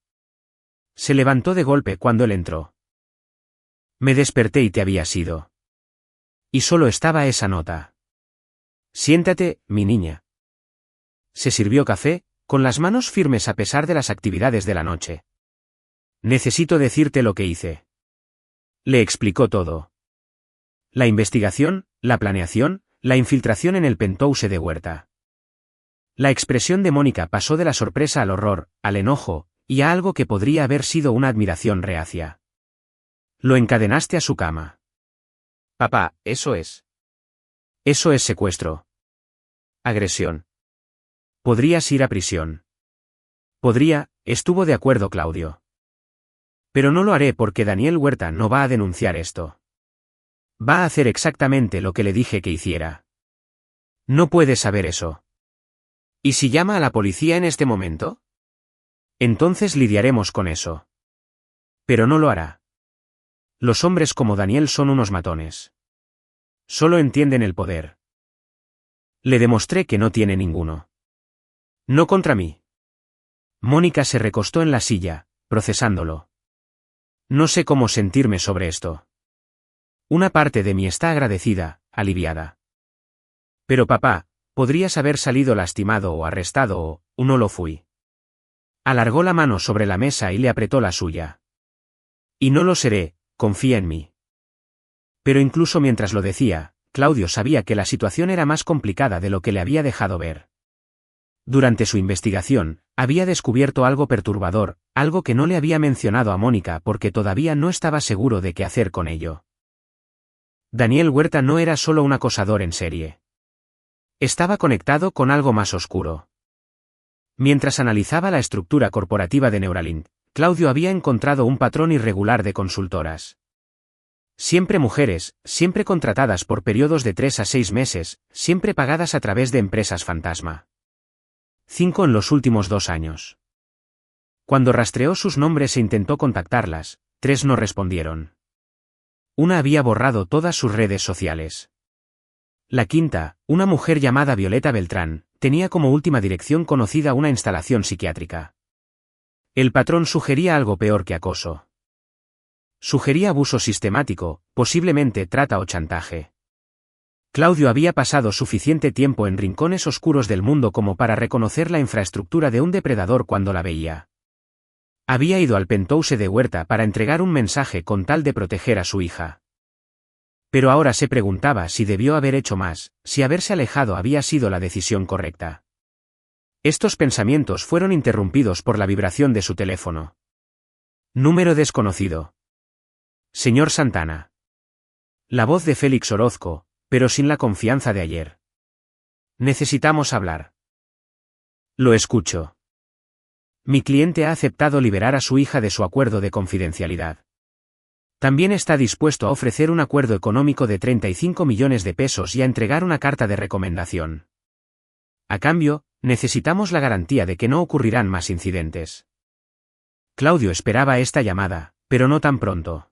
Se levantó de golpe cuando él entró. Me desperté y te habías ido. Y solo estaba esa nota. Siéntate, mi niña. Se sirvió café, con las manos firmes a pesar de las actividades de la noche. Necesito decirte lo que hice. Le explicó todo. La investigación, la planeación, la infiltración en el penthouse de Huerta. La expresión de Mónica pasó de la sorpresa al horror, al enojo, y a algo que podría haber sido una admiración reacia. Lo encadenaste a su cama. Papá, eso es. Eso es secuestro. Agresión. Podrías ir a prisión. Estuvo de acuerdo Claudio. Pero no lo haré porque Daniel Huerta no va a denunciar esto. Va a hacer exactamente lo que le dije que hiciera. No puede saber eso. ¿Y si llama a la policía en este momento? Entonces lidiaremos con eso. Pero no lo hará. Los hombres como Daniel son unos matones. Solo entienden el poder. Le demostré que no tiene ninguno. No contra mí. Mónica se recostó en la silla, procesándolo. No sé cómo sentirme sobre esto. Una parte de mí está agradecida, aliviada. Pero papá, podrías haber salido lastimado o arrestado o, no lo fui. Alargó la mano sobre la mesa y le apretó la suya. Y no lo seré, confía en mí. Pero incluso mientras lo decía, Claudio sabía que la situación era más complicada de lo que le había dejado ver. Durante su investigación, había descubierto algo perturbador, algo que no le había mencionado a Mónica porque todavía no estaba seguro de qué hacer con ello. Daniel Huerta no era solo un acosador en serie. Estaba conectado con algo más oscuro. Mientras analizaba la estructura corporativa de Neuralink, Claudio había encontrado un patrón irregular de consultoras. Siempre mujeres, siempre contratadas por periodos de 3 a 6 meses, siempre pagadas a través de empresas fantasma. 5 en los últimos 2 años. Cuando rastreó sus nombres e intentó contactarlas, 3 no respondieron. Una había borrado todas sus redes sociales. La quinta, una mujer llamada Violeta Beltrán, tenía como última dirección conocida una instalación psiquiátrica. El patrón sugería algo peor que acoso. Sugería abuso sistemático, posiblemente trata o chantaje. Claudio había pasado suficiente tiempo en rincones oscuros del mundo como para reconocer la infraestructura de un depredador cuando la veía. Había ido al penthouse de Huerta para entregar un mensaje con tal de proteger a su hija. Pero ahora se preguntaba si debió haber hecho más, si haberse alejado había sido la decisión correcta. Estos pensamientos fueron interrumpidos por la vibración de su teléfono. Número desconocido. Señor Santana. La voz de Félix Orozco, pero sin la confianza de ayer. Necesitamos hablar. Lo escucho. Mi cliente ha aceptado liberar a su hija de su acuerdo de confidencialidad. También está dispuesto a ofrecer un acuerdo económico de 35 millones de pesos y a entregar una carta de recomendación. A cambio, necesitamos la garantía de que no ocurrirán más incidentes. Claudio esperaba esta llamada, pero no tan pronto.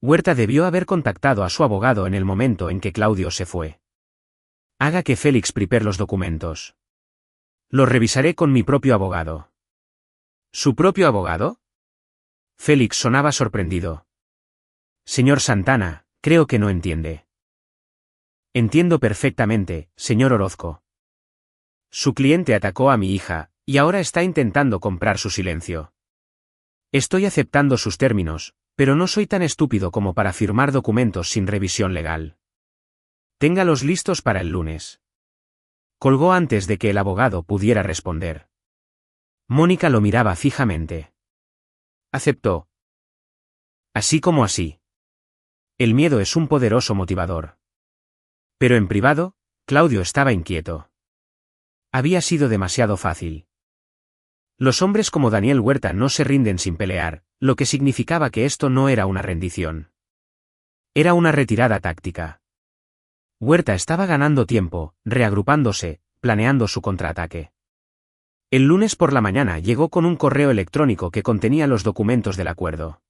Huerta debió haber contactado a su abogado en el momento en que Claudio se fue. Haga que Félix prepare los documentos. Los revisaré con mi propio abogado. ¿Su propio abogado? Félix sonaba sorprendido. Señor Santana, creo que no entiende. Entiendo perfectamente, señor Orozco. Su cliente atacó a mi hija, y ahora está intentando comprar su silencio. Estoy aceptando sus términos, pero no soy tan estúpido como para firmar documentos sin revisión legal. Téngalos listos para el lunes. Colgó antes de que el abogado pudiera responder. Mónica lo miraba fijamente. Aceptó. Así como así. El miedo es un poderoso motivador. Pero en privado, Claudio estaba inquieto. Había sido demasiado fácil. Los hombres como Daniel Huerta no se rinden sin pelear, lo que significaba que esto no era una rendición. Era una retirada táctica. Huerta estaba ganando tiempo, reagrupándose, planeando su contraataque. El lunes por la mañana llegó con un correo electrónico que contenía los documentos del acuerdo.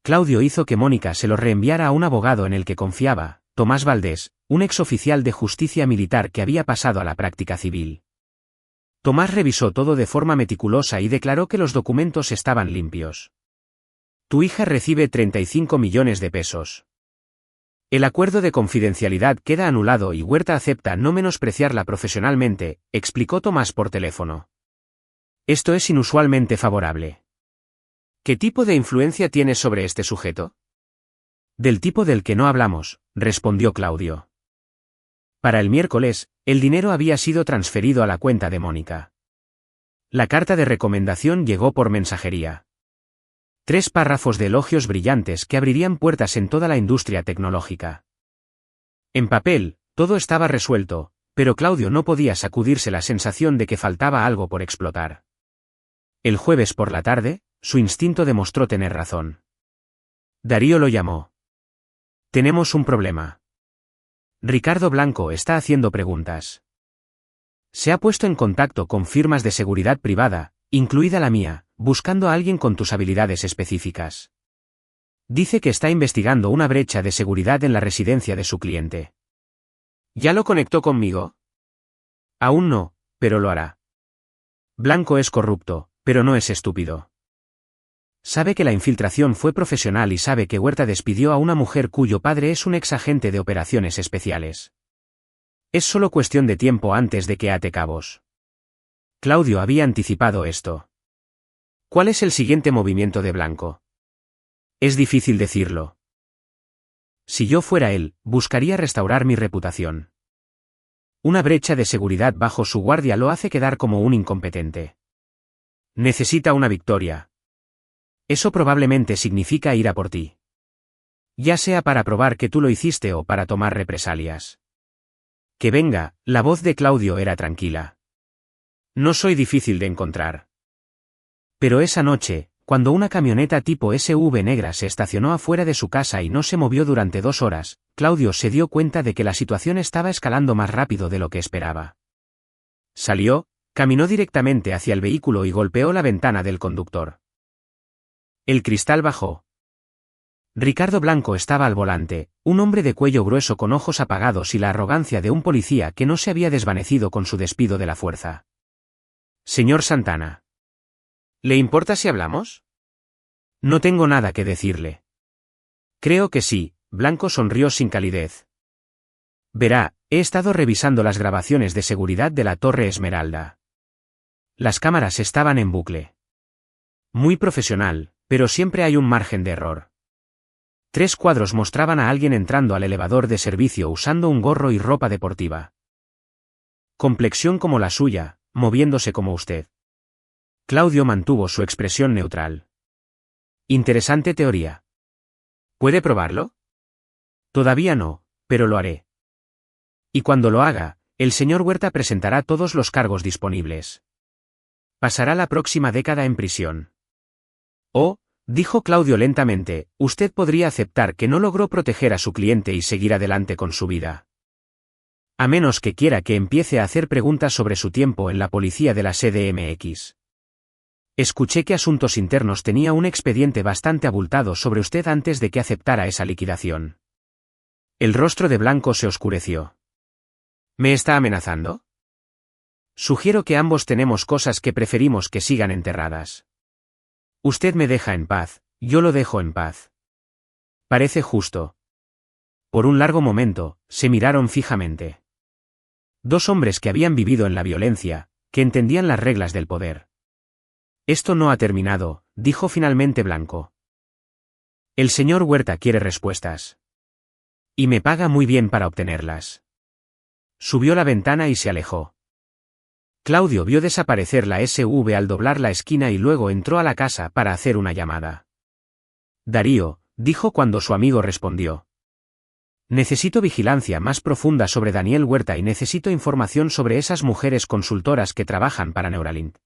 Claudio hizo que Mónica se los reenviara a un abogado en el que confiaba, Tomás Valdés, un exoficial de justicia militar que había pasado a la práctica civil. Tomás revisó todo de forma meticulosa y declaró que los documentos estaban limpios. Tu hija recibe 35 millones de pesos. El acuerdo de confidencialidad queda anulado y Huerta acepta no menospreciarla profesionalmente, explicó Tomás por teléfono. Esto es inusualmente favorable. ¿Qué tipo de influencia tienes sobre este sujeto? Del tipo del que no hablamos, respondió Claudio. Para el miércoles, el dinero había sido transferido a la cuenta de Mónica. La carta de recomendación llegó por mensajería. 3 párrafos de elogios brillantes que abrirían puertas en toda la industria tecnológica. En papel, todo estaba resuelto, pero Claudio no podía sacudirse la sensación de que faltaba algo por explotar. El jueves por la tarde, su instinto demostró tener razón. Darío lo llamó. Tenemos un problema. Ricardo Blanco está haciendo preguntas. Se ha puesto en contacto con firmas de seguridad privada, incluida la mía, buscando a alguien con tus habilidades específicas. Dice que está investigando una brecha de seguridad en la residencia de su cliente. ¿Ya lo conectó conmigo? Aún no, pero lo hará. Blanco es corrupto, pero no es estúpido. Sabe que la infiltración fue profesional y sabe que Huerta despidió a una mujer cuyo padre es un ex agente de operaciones especiales. Es solo cuestión de tiempo antes de que ate cabos. Claudio había anticipado esto. ¿Cuál es el siguiente movimiento de Blanco? Es difícil decirlo. Si yo fuera él, buscaría restaurar mi reputación. Una brecha de seguridad bajo su guardia lo hace quedar como un incompetente. Necesita una victoria. Eso probablemente significa ir a por ti. Ya sea para probar que tú lo hiciste o para tomar represalias. Que venga, la voz de Claudio era tranquila. No soy difícil de encontrar. Pero esa noche, cuando una camioneta tipo SUV negra se estacionó afuera de su casa y no se movió durante 2 horas, Claudio se dio cuenta de que la situación estaba escalando más rápido de lo que esperaba. Salió, caminó directamente hacia el vehículo y golpeó la ventana del conductor. El cristal bajó. Ricardo Blanco estaba al volante, un hombre de cuello grueso con ojos apagados y la arrogancia de un policía que no se había desvanecido con su despido de la fuerza. Señor Santana. ¿Le importa si hablamos? No tengo nada que decirle. Creo que sí, Blanco sonrió sin calidez. Verá, he estado revisando las grabaciones de seguridad de la Torre Esmeralda. Las cámaras estaban en bucle. Muy profesional, pero siempre hay un margen de error. 3 cuadros mostraban a alguien entrando al elevador de servicio usando un gorro y ropa deportiva. Complexión como la suya, moviéndose como usted. Claudio mantuvo su expresión neutral. Interesante teoría. ¿Puede probarlo? Todavía no, pero lo haré. Y cuando lo haga, el señor Huerta presentará todos los cargos disponibles. Pasará la próxima década en prisión. Oh, dijo Claudio lentamente, usted podría aceptar que no logró proteger a su cliente y seguir adelante con su vida. A menos que quiera que empiece a hacer preguntas sobre su tiempo en la policía de la CDMX. Escuché que Asuntos Internos tenía un expediente bastante abultado sobre usted antes de que aceptara esa liquidación. El rostro de Blanco se oscureció. ¿Me está amenazando? Sugiero que ambos tenemos cosas que preferimos que sigan enterradas. Usted me deja en paz, yo lo dejo en paz. Parece justo. Por un largo momento, se miraron fijamente. 2 hombres que habían vivido en la violencia, que entendían las reglas del poder. Esto no ha terminado, dijo finalmente Blanco. El señor Huerta quiere respuestas. Y me paga muy bien para obtenerlas. Subió la ventana y se alejó. Claudio vio desaparecer la SUV al doblar la esquina y luego entró a la casa para hacer una llamada. Darío, dijo cuando su amigo respondió. Necesito vigilancia más profunda sobre Daniel Huerta y necesito información sobre esas mujeres consultoras que trabajan para Neuralink.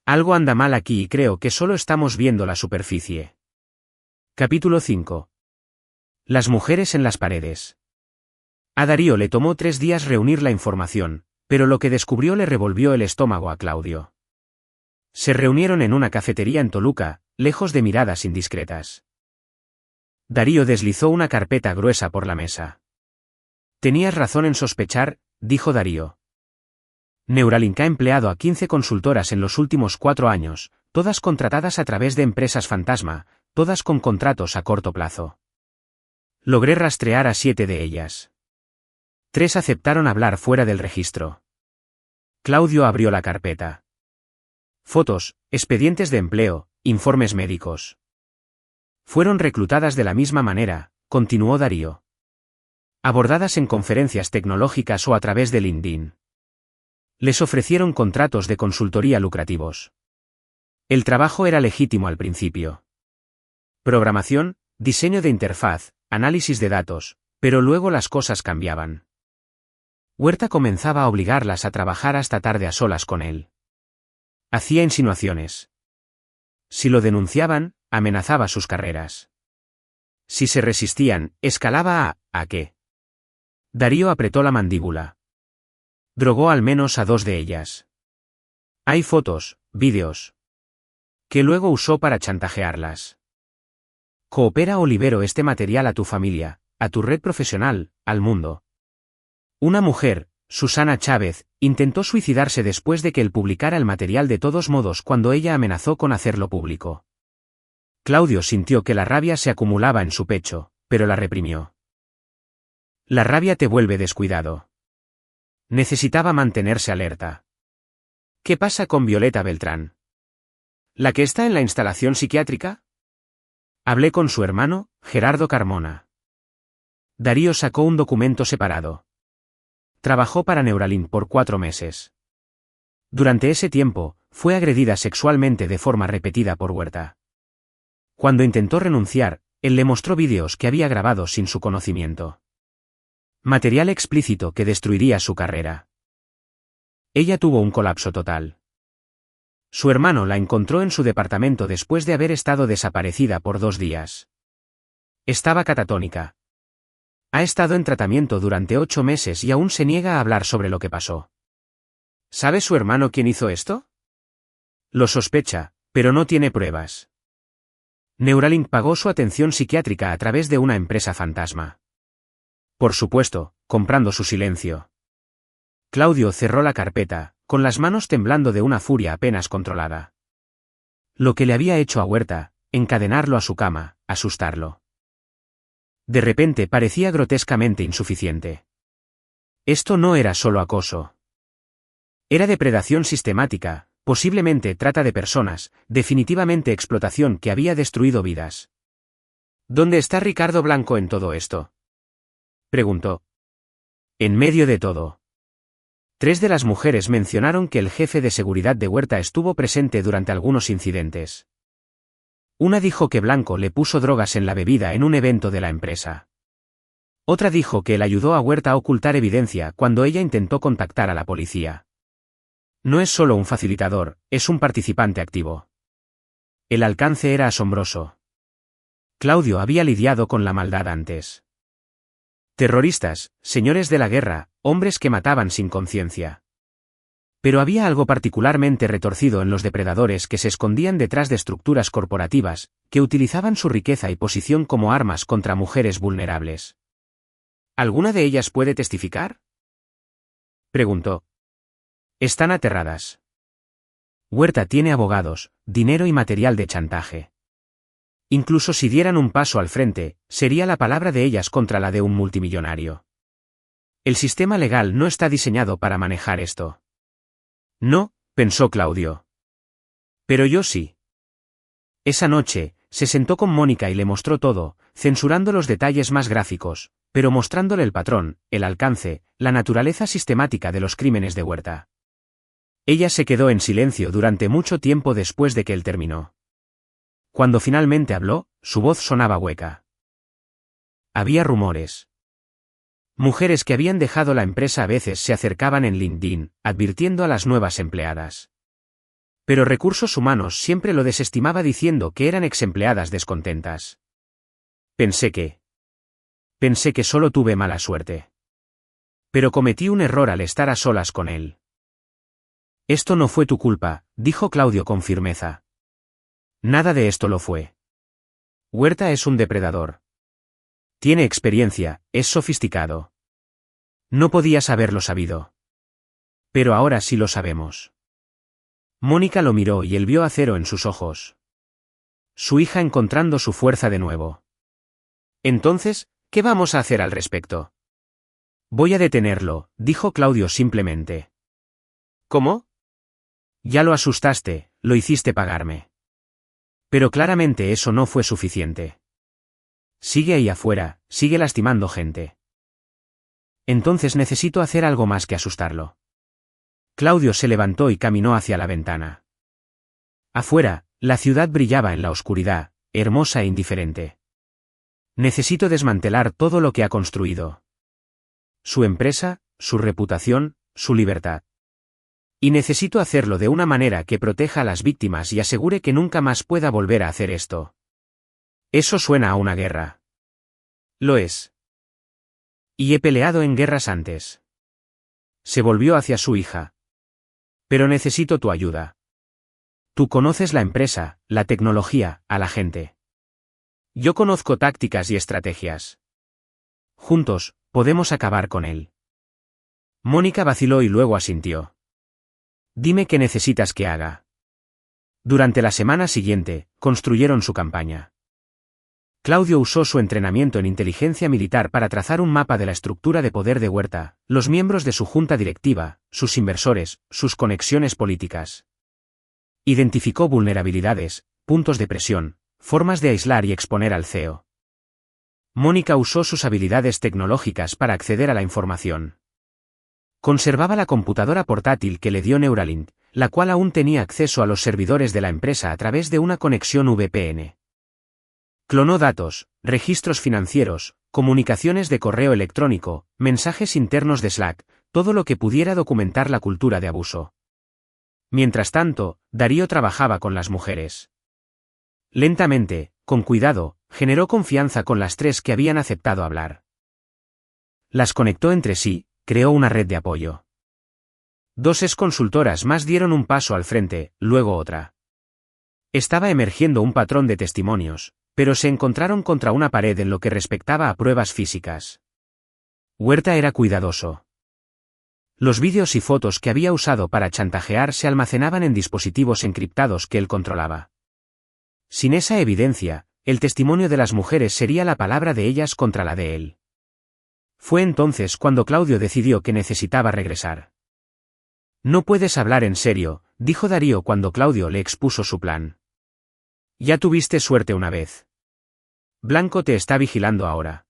Algo anda mal aquí y creo que solo estamos viendo la superficie. Capítulo 5. Las mujeres en las paredes. A Darío le tomó 3 días reunir la información, pero lo que descubrió le revolvió el estómago a Claudio. Se reunieron en una cafetería en Toluca, lejos de miradas indiscretas. Darío deslizó una carpeta gruesa por la mesa. Tenías razón en sospechar, dijo Darío. Neuralink ha empleado a 15 consultoras en los últimos 4 años, todas contratadas a través de empresas fantasma, todas con contratos a corto plazo. Logré rastrear a 7 de ellas. 3 aceptaron hablar fuera del registro. Claudio abrió la carpeta. Fotos, expedientes de empleo, informes médicos. Fueron reclutadas de la misma manera, continuó Darío. Abordadas en conferencias tecnológicas o a través de LinkedIn. Les ofrecieron contratos de consultoría lucrativos. El trabajo era legítimo al principio. Programación, diseño de interfaz, análisis de datos, pero luego las cosas cambiaban. Huerta comenzaba a obligarlas a trabajar hasta tarde a solas con él. Hacía insinuaciones. Si lo denunciaban, amenazaba sus carreras. Si se resistían, escalaba ¿a qué? Darío apretó la mandíbula. Drogó al menos a 2 de ellas. Hay fotos, vídeos. Que luego usó para chantajearlas. Coopera o libero este material a tu familia, a tu red profesional, al mundo. Una mujer, Susana Chávez, intentó suicidarse después de que él publicara el material de todos modos cuando ella amenazó con hacerlo público. Claudio sintió que la rabia se acumulaba en su pecho, pero la reprimió. La rabia te vuelve descuidado. Necesitaba mantenerse alerta. ¿Qué pasa con Violeta Beltrán? ¿La que está en la instalación psiquiátrica? Hablé con su hermano, Gerardo Carmona. Darío sacó un documento separado. Trabajó para Neuralink por 4 meses. Durante ese tiempo, fue agredida sexualmente de forma repetida por Huerta. Cuando intentó renunciar, él le mostró vídeos que había grabado sin su conocimiento. Material explícito que destruiría su carrera. Ella tuvo un colapso total. Su hermano la encontró en su departamento después de haber estado desaparecida por 2 días. Estaba catatónica. Ha estado en tratamiento durante 8 meses y aún se niega a hablar sobre lo que pasó. ¿Sabe su hermano quién hizo esto? Lo sospecha, pero no tiene pruebas. Neuralink pagó su atención psiquiátrica a través de una empresa fantasma. Por supuesto, comprando su silencio. Claudio cerró la carpeta, con las manos temblando de una furia apenas controlada. Lo que le había hecho a Huerta, encadenarlo a su cama, asustarlo. De repente parecía grotescamente insuficiente. Esto no era solo acoso. Era depredación sistemática, posiblemente trata de personas, definitivamente explotación que había destruido vidas. ¿Dónde está Ricardo Blanco en todo esto?, preguntó. En medio de todo. 3 de las mujeres mencionaron que el jefe de seguridad de Huerta estuvo presente durante algunos incidentes. Una dijo que Blanco le puso drogas en la bebida en un evento de la empresa. Otra dijo que él ayudó a Huerta a ocultar evidencia cuando ella intentó contactar a la policía. No es solo un facilitador, es un participante activo. El alcance era asombroso. Claudio había lidiado con la maldad antes. Terroristas, señores de la guerra, hombres que mataban sin conciencia. Pero había algo particularmente retorcido en los depredadores que se escondían detrás de estructuras corporativas, que utilizaban su riqueza y posición como armas contra mujeres vulnerables. ¿Alguna de ellas puede testificar?, preguntó. Están aterradas. Huerta tiene abogados, dinero y material de chantaje. Incluso si dieran un paso al frente, sería la palabra de ellas contra la de un multimillonario. El sistema legal no está diseñado para manejar esto. No, pensó Claudio. Pero yo sí. Esa noche, se sentó con Mónica y le mostró todo, censurando los detalles más gráficos, pero mostrándole el patrón, el alcance, la naturaleza sistemática de los crímenes de Huerta. Ella se quedó en silencio durante mucho tiempo después de que él terminó. Cuando finalmente habló, su voz sonaba hueca. Había rumores. Mujeres que habían dejado la empresa a veces se acercaban en LinkedIn, advirtiendo a las nuevas empleadas. Pero Recursos Humanos siempre lo desestimaba diciendo que eran exempleadas descontentas. Pensé que solo tuve mala suerte. Pero cometí un error al estar a solas con él. Esto no fue tu culpa, dijo Claudio con firmeza. Nada de esto lo fue. Huerta es un depredador. Tiene experiencia, es sofisticado. No podías haberlo sabido. Pero ahora sí lo sabemos. Mónica lo miró y él vio acero en sus ojos. Su hija encontrando su fuerza de nuevo. Entonces, ¿qué vamos a hacer al respecto? Voy a detenerlo, dijo Claudio simplemente. ¿Cómo? Ya lo asustaste, lo hiciste pagarme. Pero claramente eso no fue suficiente. Sigue ahí afuera, sigue lastimando gente. Entonces necesito hacer algo más que asustarlo. Claudio se levantó y caminó hacia la ventana. Afuera, la ciudad brillaba en la oscuridad, hermosa e indiferente. Necesito desmantelar todo lo que ha construido. Su empresa, su reputación, su libertad. Y necesito hacerlo de una manera que proteja a las víctimas y asegure que nunca más pueda volver a hacer esto. Eso suena a una guerra. Lo es. Y he peleado en guerras antes. Se volvió hacia su hija. Pero necesito tu ayuda. Tú conoces la empresa, la tecnología, a la gente. Yo conozco tácticas y estrategias. Juntos, podemos acabar con él. Mónica vaciló y luego asintió. Dime qué necesitas que haga. Durante la semana siguiente, construyeron su campaña. Claudio usó su entrenamiento en inteligencia militar para trazar un mapa de la estructura de poder de Huerta, los miembros de su junta directiva, sus inversores, sus conexiones políticas. Identificó vulnerabilidades, puntos de presión, formas de aislar y exponer al CEO. Mónica usó sus habilidades tecnológicas para acceder a la información. Conservaba la computadora portátil que le dio Neuralink, la cual aún tenía acceso a los servidores de la empresa a través de una conexión VPN. Clonó datos, registros financieros, comunicaciones de correo electrónico, mensajes internos de Slack, todo lo que pudiera documentar la cultura de abuso. Mientras tanto, Darío trabajaba con las mujeres. Lentamente, con cuidado, generó confianza con las tres que habían aceptado hablar. Las conectó entre sí, creó una red de apoyo. Dos exconsultoras más dieron un paso al frente, luego otra. Estaba emergiendo un patrón de testimonios, pero se encontraron contra una pared en lo que respectaba a pruebas físicas. Huerta era cuidadoso. Los vídeos y fotos que había usado para chantajear se almacenaban en dispositivos encriptados que él controlaba. Sin esa evidencia, el testimonio de las mujeres sería la palabra de ellas contra la de él. Fue entonces cuando Claudio decidió que necesitaba regresar. No puedes hablar en serio, dijo Darío cuando Claudio le expuso su plan. Ya tuviste suerte una vez. Blanco te está vigilando ahora.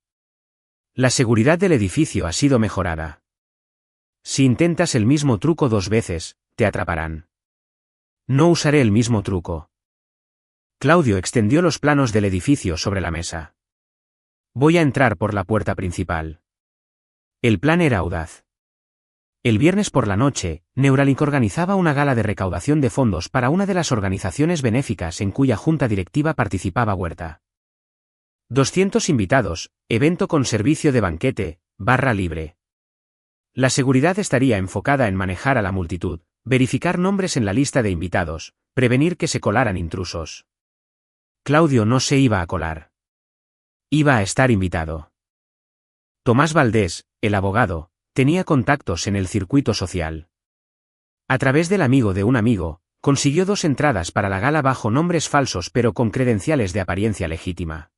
La seguridad del edificio ha sido mejorada. Si intentas el mismo truco 2 veces, te atraparán. No usaré el mismo truco. Claudio extendió los planos del edificio sobre la mesa. Voy a entrar por la puerta principal. El plan era audaz. El viernes por la noche, Neuralink organizaba una gala de recaudación de fondos para una de las organizaciones benéficas en cuya junta directiva participaba Huerta. 200 invitados, evento con servicio de banquete, barra libre. La seguridad estaría enfocada en manejar a la multitud, verificar nombres en la lista de invitados, prevenir que se colaran intrusos. Claudio no se iba a colar. Iba a estar invitado. Tomás Valdés, el abogado, tenía contactos en el circuito social. A través del amigo de un amigo, consiguió 2 entradas para la gala bajo nombres falsos pero con credenciales de apariencia legítima.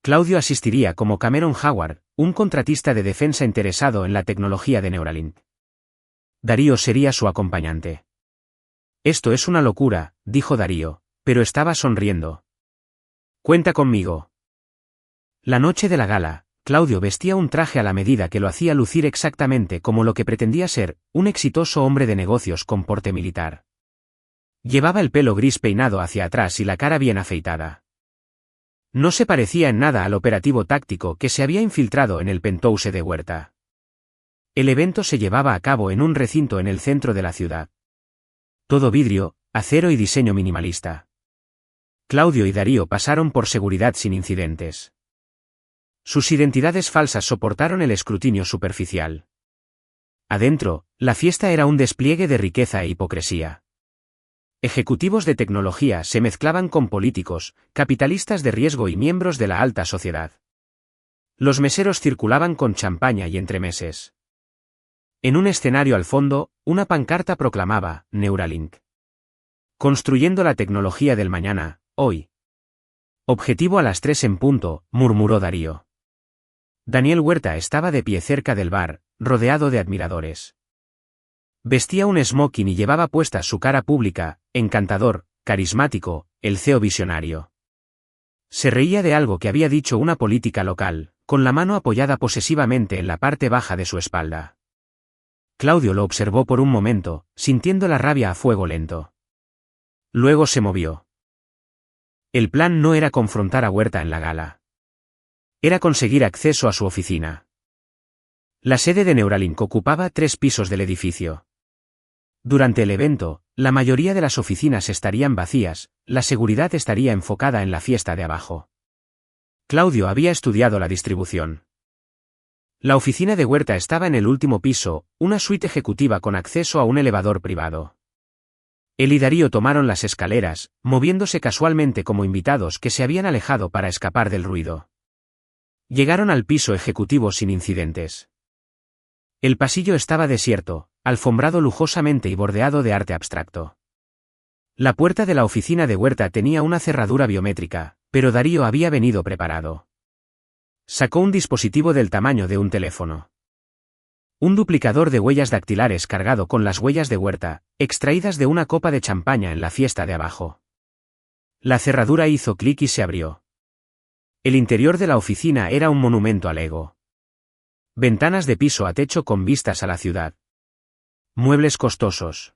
Claudio asistiría como Cameron Howard, un contratista de defensa interesado en la tecnología de Neuralink. Darío sería su acompañante. Esto es una locura, dijo Darío, pero estaba sonriendo. Cuenta conmigo. La noche de la gala, Claudio vestía un traje a la medida que lo hacía lucir exactamente como lo que pretendía ser, un exitoso hombre de negocios con porte militar. Llevaba el pelo gris peinado hacia atrás y la cara bien afeitada. No se parecía en nada al operativo táctico que se había infiltrado en el penthouse de Huerta. El evento se llevaba a cabo en un recinto en el centro de la ciudad. Todo vidrio, acero y diseño minimalista. Claudio y Darío pasaron por seguridad sin incidentes. Sus identidades falsas soportaron el escrutinio superficial. Adentro, la fiesta era un despliegue de riqueza e hipocresía. Ejecutivos de tecnología se mezclaban con políticos, capitalistas de riesgo y miembros de la alta sociedad. Los meseros circulaban con champaña y entremeses. En un escenario al fondo, una pancarta proclamaba, Neuralink. Construyendo la tecnología del mañana, hoy. Objetivo a las 3 en punto, murmuró Darío. Daniel Huerta estaba de pie cerca del bar, rodeado de admiradores. Vestía un smoking y llevaba puesta su cara pública, encantador, carismático, el CEO visionario. Se reía de algo que había dicho una política local, con la mano apoyada posesivamente en la parte baja de su espalda. Claudio lo observó por un momento, sintiendo la rabia a fuego lento. Luego se movió. El plan no era confrontar a Huerta en la gala. Era conseguir acceso a su oficina. La sede de Neuralink ocupaba 3 pisos del edificio. Durante el evento, la mayoría de las oficinas estarían vacías, la seguridad estaría enfocada en la fiesta de abajo. Claudio había estudiado la distribución. La oficina de Huerta estaba en el último piso, una suite ejecutiva con acceso a un elevador privado. Él y Darío tomaron las escaleras, moviéndose casualmente como invitados que se habían alejado para escapar del ruido. Llegaron al piso ejecutivo sin incidentes. El pasillo estaba desierto, alfombrado lujosamente y bordeado de arte abstracto. La puerta de la oficina de Huerta tenía una cerradura biométrica, pero Darío había venido preparado. Sacó un dispositivo del tamaño de un teléfono. Un duplicador de huellas dactilares cargado con las huellas de Huerta, extraídas de una copa de champaña en la fiesta de abajo. La cerradura hizo clic y se abrió. El interior de la oficina era un monumento al ego. Ventanas de piso a techo con vistas a la ciudad. Muebles costosos.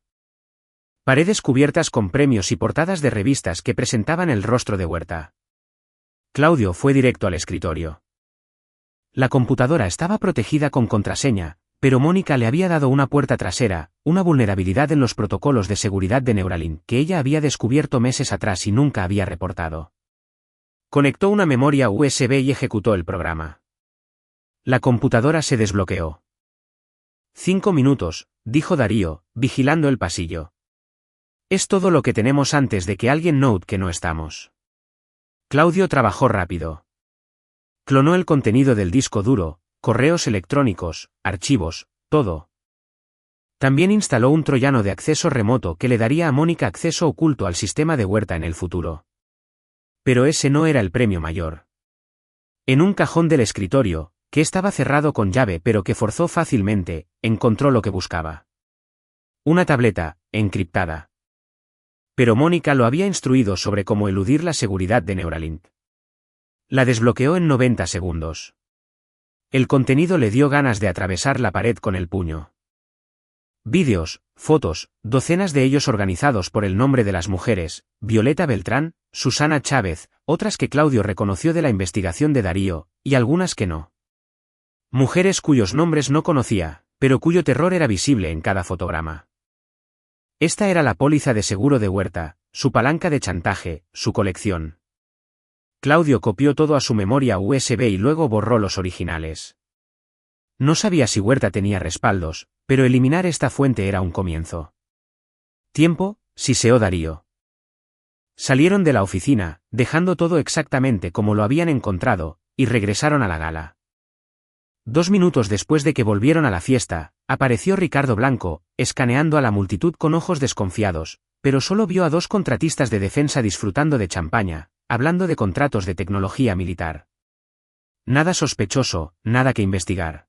Paredes cubiertas con premios y portadas de revistas que presentaban el rostro de Huerta. Claudio fue directo al escritorio. La computadora estaba protegida con contraseña, pero Mónica le había dado una puerta trasera, una vulnerabilidad en los protocolos de seguridad de Neuralink que ella había descubierto meses atrás y nunca había reportado. Conectó una memoria USB y ejecutó el programa. La computadora se desbloqueó. 5 minutos, dijo Darío, vigilando el pasillo. Es todo lo que tenemos antes de que alguien note que no estamos. Claudio trabajó rápido. Clonó el contenido del disco duro, correos electrónicos, archivos, todo. También instaló un troyano de acceso remoto que le daría a Mónica acceso oculto al sistema de Huerta en el futuro. Pero ese no era el premio mayor. En un cajón del escritorio, que estaba cerrado con llave pero que forzó fácilmente, encontró lo que buscaba. Una tableta, encriptada. Pero Mónica lo había instruido sobre cómo eludir la seguridad de Neuralink. La desbloqueó en 90 segundos. El contenido le dio ganas de atravesar la pared con el puño. Vídeos, fotos, docenas de ellos organizados por el nombre de las mujeres, Violeta Beltrán, Susana Chávez, otras que Claudio reconoció de la investigación de Darío, y algunas que no. Mujeres cuyos nombres no conocía, pero cuyo terror era visible en cada fotograma. Esta era la póliza de seguro de Huerta, su palanca de chantaje, su colección. Claudio copió todo a su memoria USB y luego borró los originales. No sabía si Huerta tenía respaldos, pero eliminar esta fuente era un comienzo. Tiempo, siseó Darío. Salieron de la oficina, dejando todo exactamente como lo habían encontrado, y regresaron a la gala. 2 minutos después de que volvieron a la fiesta, apareció Ricardo Blanco, escaneando a la multitud con ojos desconfiados, pero solo vio a 2 contratistas de defensa disfrutando de champaña, hablando de contratos de tecnología militar. Nada sospechoso, nada que investigar.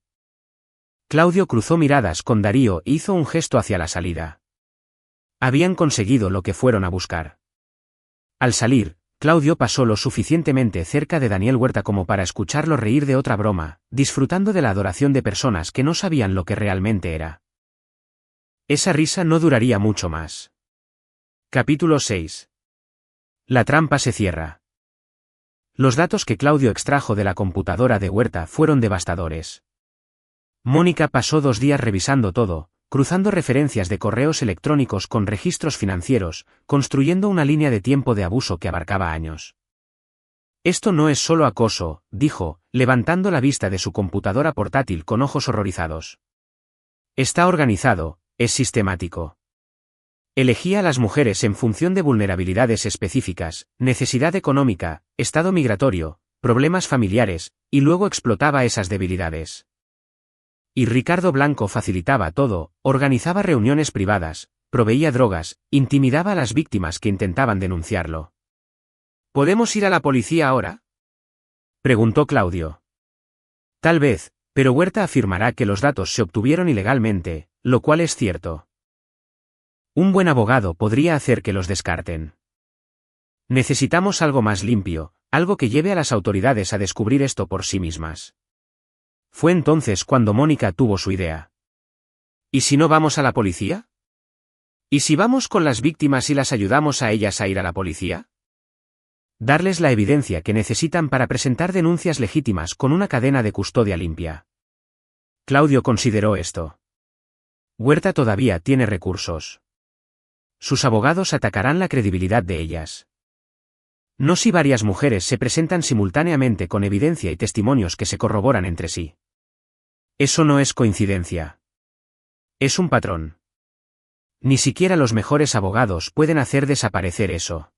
Claudio cruzó miradas con Darío e hizo un gesto hacia la salida. Habían conseguido lo que fueron a buscar. Al salir, Claudio pasó lo suficientemente cerca de Daniel Huerta como para escucharlo reír de otra broma, disfrutando de la adoración de personas que no sabían lo que realmente era. Esa risa no duraría mucho más. Capítulo 6. La trampa se cierra. Los datos que Claudio extrajo de la computadora de Huerta fueron devastadores. Mónica pasó 2 días revisando todo, cruzando referencias de correos electrónicos con registros financieros, construyendo una línea de tiempo de abuso que abarcaba años. Esto no es solo acoso, dijo, levantando la vista de su computadora portátil con ojos horrorizados. Está organizado, es sistemático. Elegía a las mujeres en función de vulnerabilidades específicas, necesidad económica, estado migratorio, problemas familiares, y luego explotaba esas debilidades. Y Ricardo Blanco facilitaba todo, organizaba reuniones privadas, proveía drogas, intimidaba a las víctimas que intentaban denunciarlo. ¿Podemos ir a la policía ahora?, preguntó Claudio. Tal vez, pero Huerta afirmará que los datos se obtuvieron ilegalmente, lo cual es cierto. Un buen abogado podría hacer que los descarten. Necesitamos algo más limpio, algo que lleve a las autoridades a descubrir esto por sí mismas. Fue entonces cuando Mónica tuvo su idea. ¿Y si no vamos a la policía? ¿Y si vamos con las víctimas y las ayudamos a ellas a ir a la policía? Darles la evidencia que necesitan para presentar denuncias legítimas con una cadena de custodia limpia. Claudio consideró esto. Huerta todavía tiene recursos. Sus abogados atacarán la credibilidad de ellas. No si varias mujeres se presentan simultáneamente con evidencia y testimonios que se corroboran entre sí. Eso no es coincidencia. Es un patrón. Ni siquiera los mejores abogados pueden hacer desaparecer eso.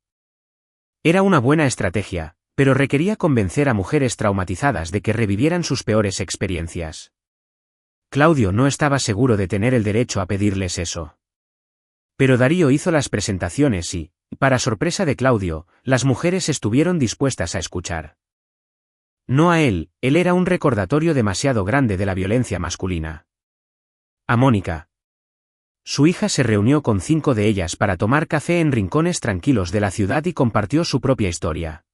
Era una buena estrategia, pero requería convencer a mujeres traumatizadas de que revivieran sus peores experiencias. Claudio no estaba seguro de tener el derecho a pedirles eso. Pero Darío hizo las presentaciones y, para sorpresa de Claudio, las mujeres estuvieron dispuestas a escuchar. No a él era un recordatorio demasiado grande de la violencia masculina. A Mónica. Su hija se reunió con 5 de ellas para tomar café en rincones tranquilos de la ciudad y compartió su propia historia.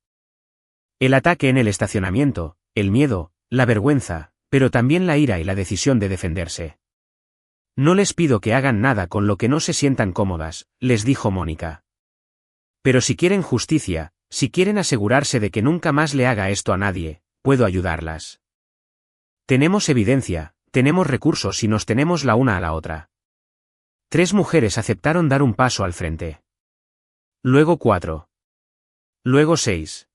El ataque en el estacionamiento, el miedo, la vergüenza, pero también la ira y la decisión de defenderse. No les pido que hagan nada con lo que no se sientan cómodas, les dijo Mónica. Pero si quieren justicia, si quieren asegurarse de que nunca más le haga esto a nadie, puedo ayudarlas. Tenemos evidencia, tenemos recursos y nos tenemos la una a la otra. 3 mujeres aceptaron dar un paso al frente. Luego 4. Luego 6.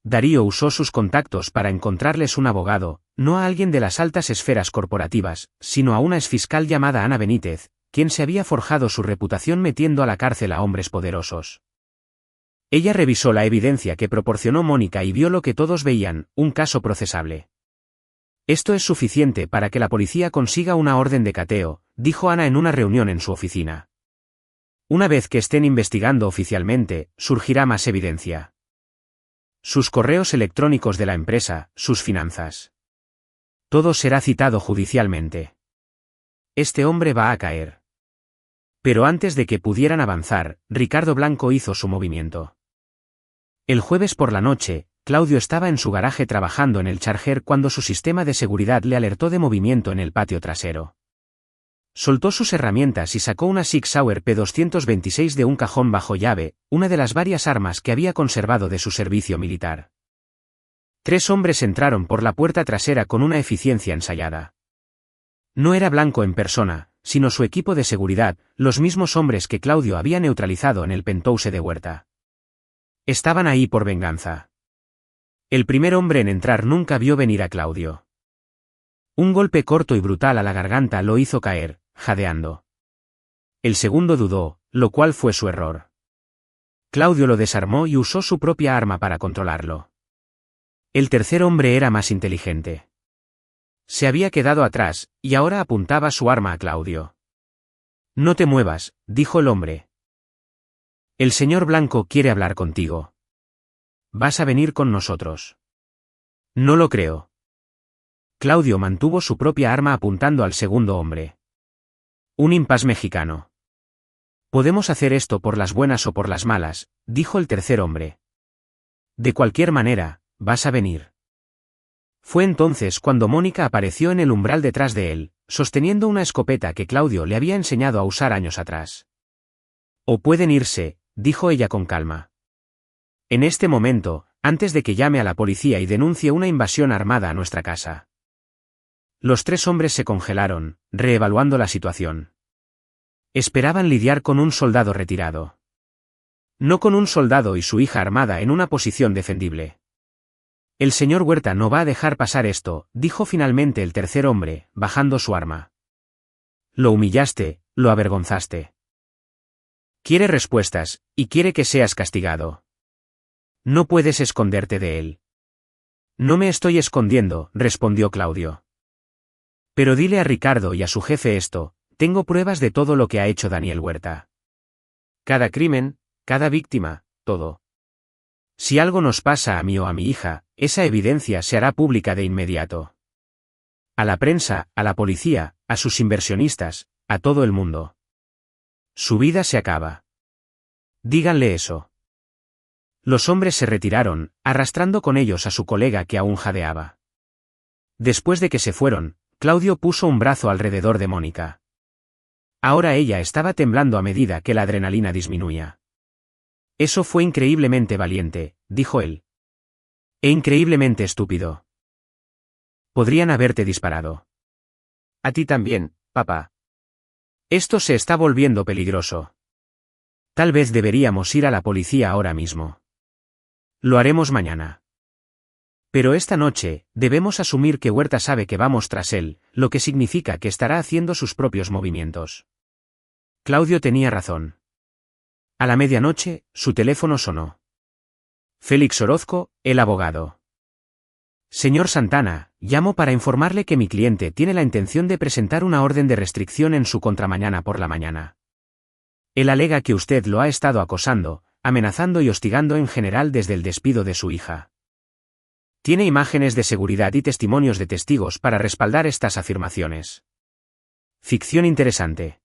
Darío usó sus contactos para encontrarles un abogado, no a alguien de las altas esferas corporativas, sino a una exfiscal llamada Ana Benítez, quien se había forjado su reputación metiendo a la cárcel a hombres poderosos. Ella revisó la evidencia que proporcionó Mónica y vio lo que todos veían, un caso procesable. Esto es suficiente para que la policía consiga una orden de cateo, dijo Ana en una reunión en su oficina. Una vez que estén investigando oficialmente, surgirá más evidencia. Sus correos electrónicos de la empresa, sus finanzas. Todo será citado judicialmente. Este hombre va a caer. Pero antes de que pudieran avanzar, Ricardo Blanco hizo su movimiento. El jueves por la noche, Claudio estaba en su garaje trabajando en el charger cuando su sistema de seguridad le alertó de movimiento en el patio trasero. Soltó sus herramientas y sacó una Sig Sauer P226 de un cajón bajo llave, una de las varias armas que había conservado de su servicio militar. 3 hombres entraron por la puerta trasera con una eficiencia ensayada. No era Blanco en persona, sino su equipo de seguridad, los mismos hombres que Claudio había neutralizado en el penthouse de Huerta. Estaban ahí por venganza. El primer hombre en entrar nunca vio venir a Claudio. Un golpe corto y brutal a la garganta lo hizo caer, jadeando. El segundo dudó, lo cual fue su error. Claudio lo desarmó y usó su propia arma para controlarlo. El tercer hombre era más inteligente. Se había quedado atrás, y ahora apuntaba su arma a Claudio. No te muevas, dijo el hombre. El señor Blanco quiere hablar contigo. ¿Vas a venir con nosotros? No lo creo. Claudio mantuvo su propia arma apuntando al segundo hombre. Un impas mexicano. Podemos hacer esto por las buenas o por las malas, dijo el tercer hombre. De cualquier manera, vas a venir. Fue entonces cuando Mónica apareció en el umbral detrás de él, sosteniendo una escopeta que Claudio le había enseñado a usar años atrás. O pueden irse, dijo ella con calma. En este momento, antes de que llame a la policía y denuncie una invasión armada a nuestra casa. Los 3 hombres se congelaron, reevaluando la situación. Esperaban lidiar con un soldado retirado. No con un soldado y su hija armada en una posición defendible. El señor Huerta no va a dejar pasar esto, dijo finalmente el tercer hombre, bajando su arma. Lo humillaste, lo avergonzaste. Quiere respuestas, y quiere que seas castigado. No puedes esconderte de él. No me estoy escondiendo, respondió Claudio. Pero dile a Ricardo y a su jefe esto, tengo pruebas de todo lo que ha hecho Daniel Huerta. Cada crimen, cada víctima, todo. Si algo nos pasa a mí o a mi hija, esa evidencia se hará pública de inmediato. A la prensa, a la policía, a sus inversionistas, a todo el mundo. Su vida se acaba. Díganle eso. Los hombres se retiraron, arrastrando con ellos a su colega que aún jadeaba. Después de que se fueron, Claudio puso un brazo alrededor de Mónica. Ahora ella estaba temblando a medida que la adrenalina disminuía. Eso fue increíblemente valiente, dijo él. E increíblemente estúpido. Podrían haberte disparado. A ti también, papá. Esto se está volviendo peligroso. Tal vez deberíamos ir a la policía ahora mismo. Lo haremos mañana. Pero esta noche, debemos asumir que Huerta sabe que vamos tras él, lo que significa que estará haciendo sus propios movimientos. Claudio tenía razón. A la medianoche, su teléfono sonó. Félix Orozco, el abogado. Señor Santana, llamo para informarle que mi cliente tiene la intención de presentar una orden de restricción en su contra mañana por la mañana. Él alega que usted lo ha estado acosando, amenazando y hostigando en general desde el despido de su hija. Tiene imágenes de seguridad y testimonios de testigos para respaldar estas afirmaciones. Ficción interesante.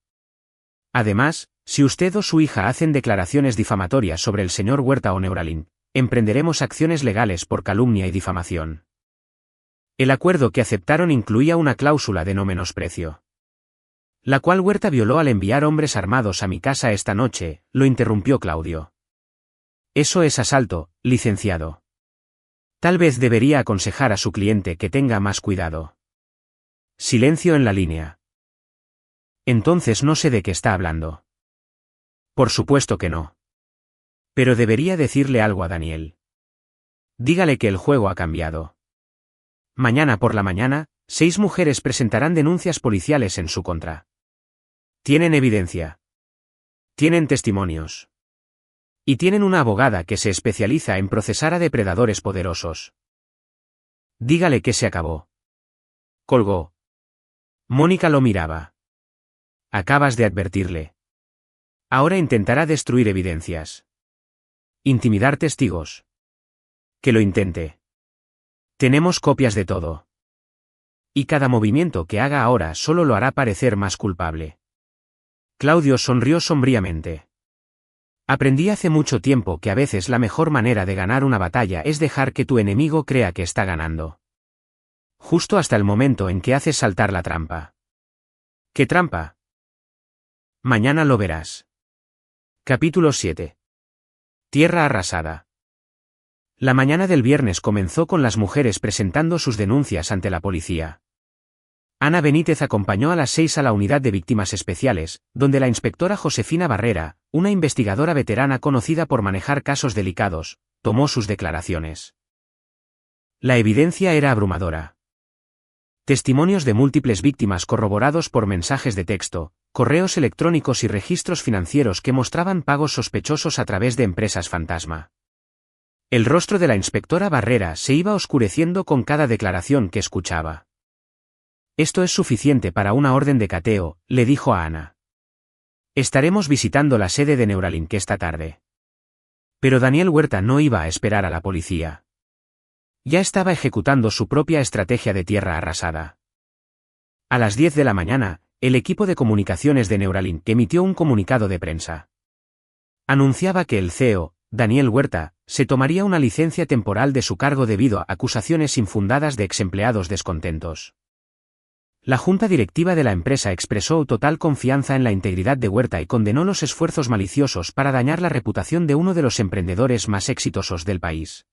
Además, si usted o su hija hacen declaraciones difamatorias sobre el señor Huerta o Neuralink, emprenderemos acciones legales por calumnia y difamación. El acuerdo que aceptaron incluía una cláusula de no menosprecio. La cual Huerta violó al enviar hombres armados a mi casa esta noche, lo interrumpió Claudio. Eso es asalto, licenciado. Tal vez debería aconsejar a su cliente que tenga más cuidado. Silencio en la línea. Entonces no sé de qué está hablando. Por supuesto que no. Pero debería decirle algo a Daniel. Dígale que el juego ha cambiado. Mañana por la mañana, 6 mujeres presentarán denuncias policiales en su contra. Tienen evidencia. Tienen testimonios. Y tienen una abogada que se especializa en procesar a depredadores poderosos. Dígale que se acabó. Colgó. Mónica lo miraba. Acabas de advertirle. Ahora intentará destruir evidencias. Intimidar testigos. Que lo intente. Tenemos copias de todo. Y cada movimiento que haga ahora solo lo hará parecer más culpable. Claudio sonrió sombríamente. Aprendí hace mucho tiempo que a veces la mejor manera de ganar una batalla es dejar que tu enemigo crea que está ganando. Justo hasta el momento en que haces saltar la trampa. ¿Qué trampa? Mañana lo verás. Capítulo 7. Tierra arrasada. La mañana del viernes comenzó con las mujeres presentando sus denuncias ante la policía. Ana Benítez acompañó a las 6 a la unidad de víctimas especiales, donde la inspectora Josefina Barrera, una investigadora veterana conocida por manejar casos delicados, tomó sus declaraciones. La evidencia era abrumadora. Testimonios de múltiples víctimas corroborados por mensajes de texto, correos electrónicos y registros financieros que mostraban pagos sospechosos a través de empresas fantasma. El rostro de la inspectora Barrera se iba oscureciendo con cada declaración que escuchaba. Esto es suficiente para una orden de cateo, le dijo a Ana. Estaremos visitando la sede de Neuralink esta tarde. Pero Daniel Huerta no iba a esperar a la policía. Ya estaba ejecutando su propia estrategia de tierra arrasada. A las 10 de la mañana, el equipo de comunicaciones de Neuralink emitió un comunicado de prensa. Anunciaba que el CEO, Daniel Huerta, se tomaría una licencia temporal de su cargo debido a acusaciones infundadas de exempleados descontentos. La junta directiva de la empresa expresó total confianza en la integridad de Huerta y condenó los esfuerzos maliciosos para dañar la reputación de uno de los emprendedores más exitosos del país.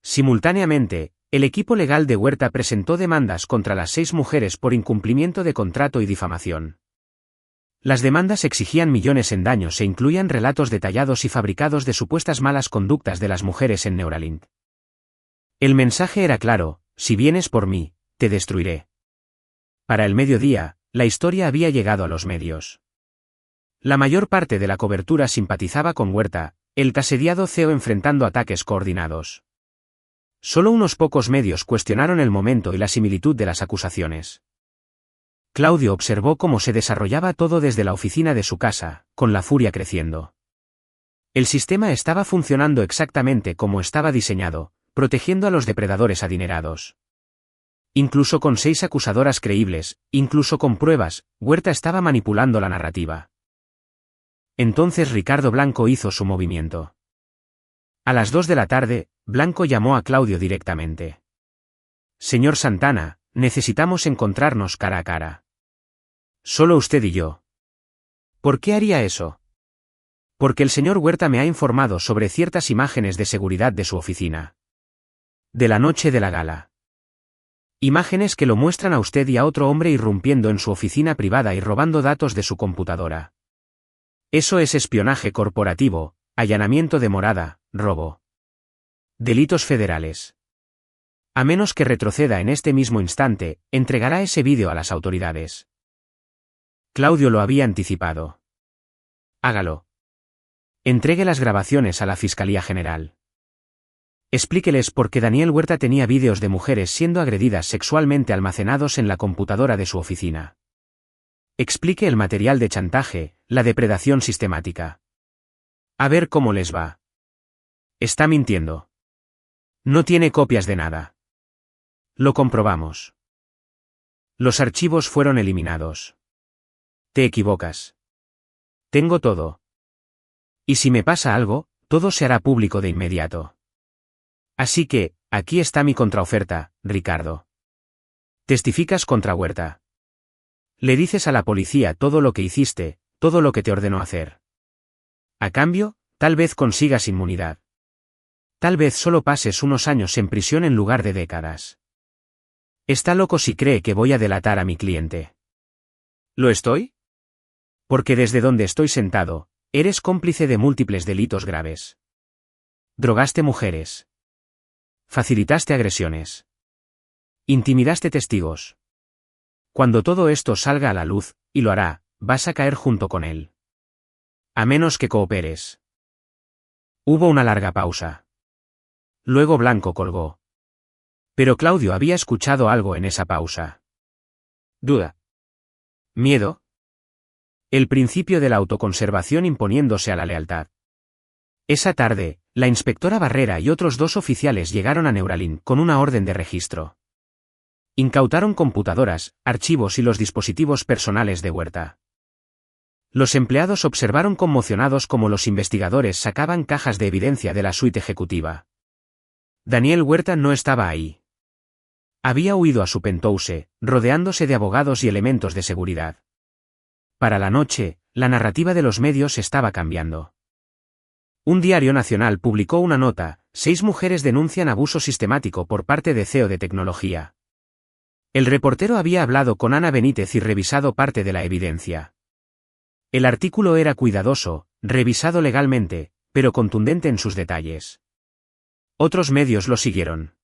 Simultáneamente, el equipo legal de Huerta presentó demandas contra las 6 mujeres por incumplimiento de contrato y difamación. Las demandas exigían millones en daños e incluían relatos detallados y fabricados de supuestas malas conductas de las mujeres en Neuralink. El mensaje era claro: si vienes por mí, te destruiré. Para el mediodía, la historia había llegado a los medios. La mayor parte de la cobertura simpatizaba con Huerta, el asediado CEO enfrentando ataques coordinados. Solo unos pocos medios cuestionaron el momento y la similitud de las acusaciones. Claudio observó cómo se desarrollaba todo desde la oficina de su casa, con la furia creciendo. El sistema estaba funcionando exactamente como estaba diseñado, protegiendo a los depredadores adinerados. Incluso con 6 acusadoras creíbles, incluso con pruebas, Huerta estaba manipulando la narrativa. Entonces Ricardo Blanco hizo su movimiento. A las 2 de la tarde, Blanco llamó a Claudio directamente. Señor Santana, necesitamos encontrarnos cara a cara. Solo usted y yo. ¿Por qué haría eso? Porque el señor Huerta me ha informado sobre ciertas imágenes de seguridad de su oficina. De la noche de la gala. Imágenes que lo muestran a usted y a otro hombre irrumpiendo en su oficina privada y robando datos de su computadora. Eso es espionaje corporativo, allanamiento de morada, robo. Delitos federales. A menos que retroceda en este mismo instante, entregará ese vídeo a las autoridades. Claudio lo había anticipado. Hágalo. Entregue las grabaciones a la Fiscalía General. Explíqueles por qué Daniel Huerta tenía vídeos de mujeres siendo agredidas sexualmente almacenados en la computadora de su oficina. Explique el material de chantaje, la depredación sistemática. A ver cómo les va. Está mintiendo. No tiene copias de nada. Lo comprobamos. Los archivos fueron eliminados. Te equivocas. Tengo todo. Y si me pasa algo, todo se hará público de inmediato. Así que, aquí está mi contraoferta, Ricardo. Testificas contra Huerta. Le dices a la policía todo lo que hiciste, todo lo que te ordenó hacer. A cambio, tal vez consigas inmunidad. Tal vez solo pases unos años en prisión en lugar de décadas. Está loco si cree que voy a delatar a mi cliente. ¿Lo estoy? Porque desde donde estoy sentado, eres cómplice de múltiples delitos graves. Drogaste mujeres. Facilitaste agresiones. Intimidaste testigos. Cuando todo esto salga a la luz, y lo hará, vas a caer junto con él. A menos que cooperes. Hubo una larga pausa. Luego Blanco colgó. Pero Claudio había escuchado algo en esa pausa. Duda. Miedo. El principio de la autoconservación imponiéndose a la lealtad. Esa tarde, la inspectora Barrera y otros 2 oficiales llegaron a Neuralink con una orden de registro. Incautaron computadoras, archivos y los dispositivos personales de Huerta. Los empleados observaron conmocionados cómo los investigadores sacaban cajas de evidencia de la suite ejecutiva. Daniel Huerta no estaba ahí. Había huido a su penthouse, rodeándose de abogados y elementos de seguridad. Para la noche, la narrativa de los medios estaba cambiando. Un diario nacional publicó una nota: 6 mujeres denuncian abuso sistemático por parte de CEO de tecnología. El reportero había hablado con Ana Benítez y revisado parte de la evidencia. El artículo era cuidadoso, revisado legalmente, pero contundente en sus detalles. Otros medios lo siguieron.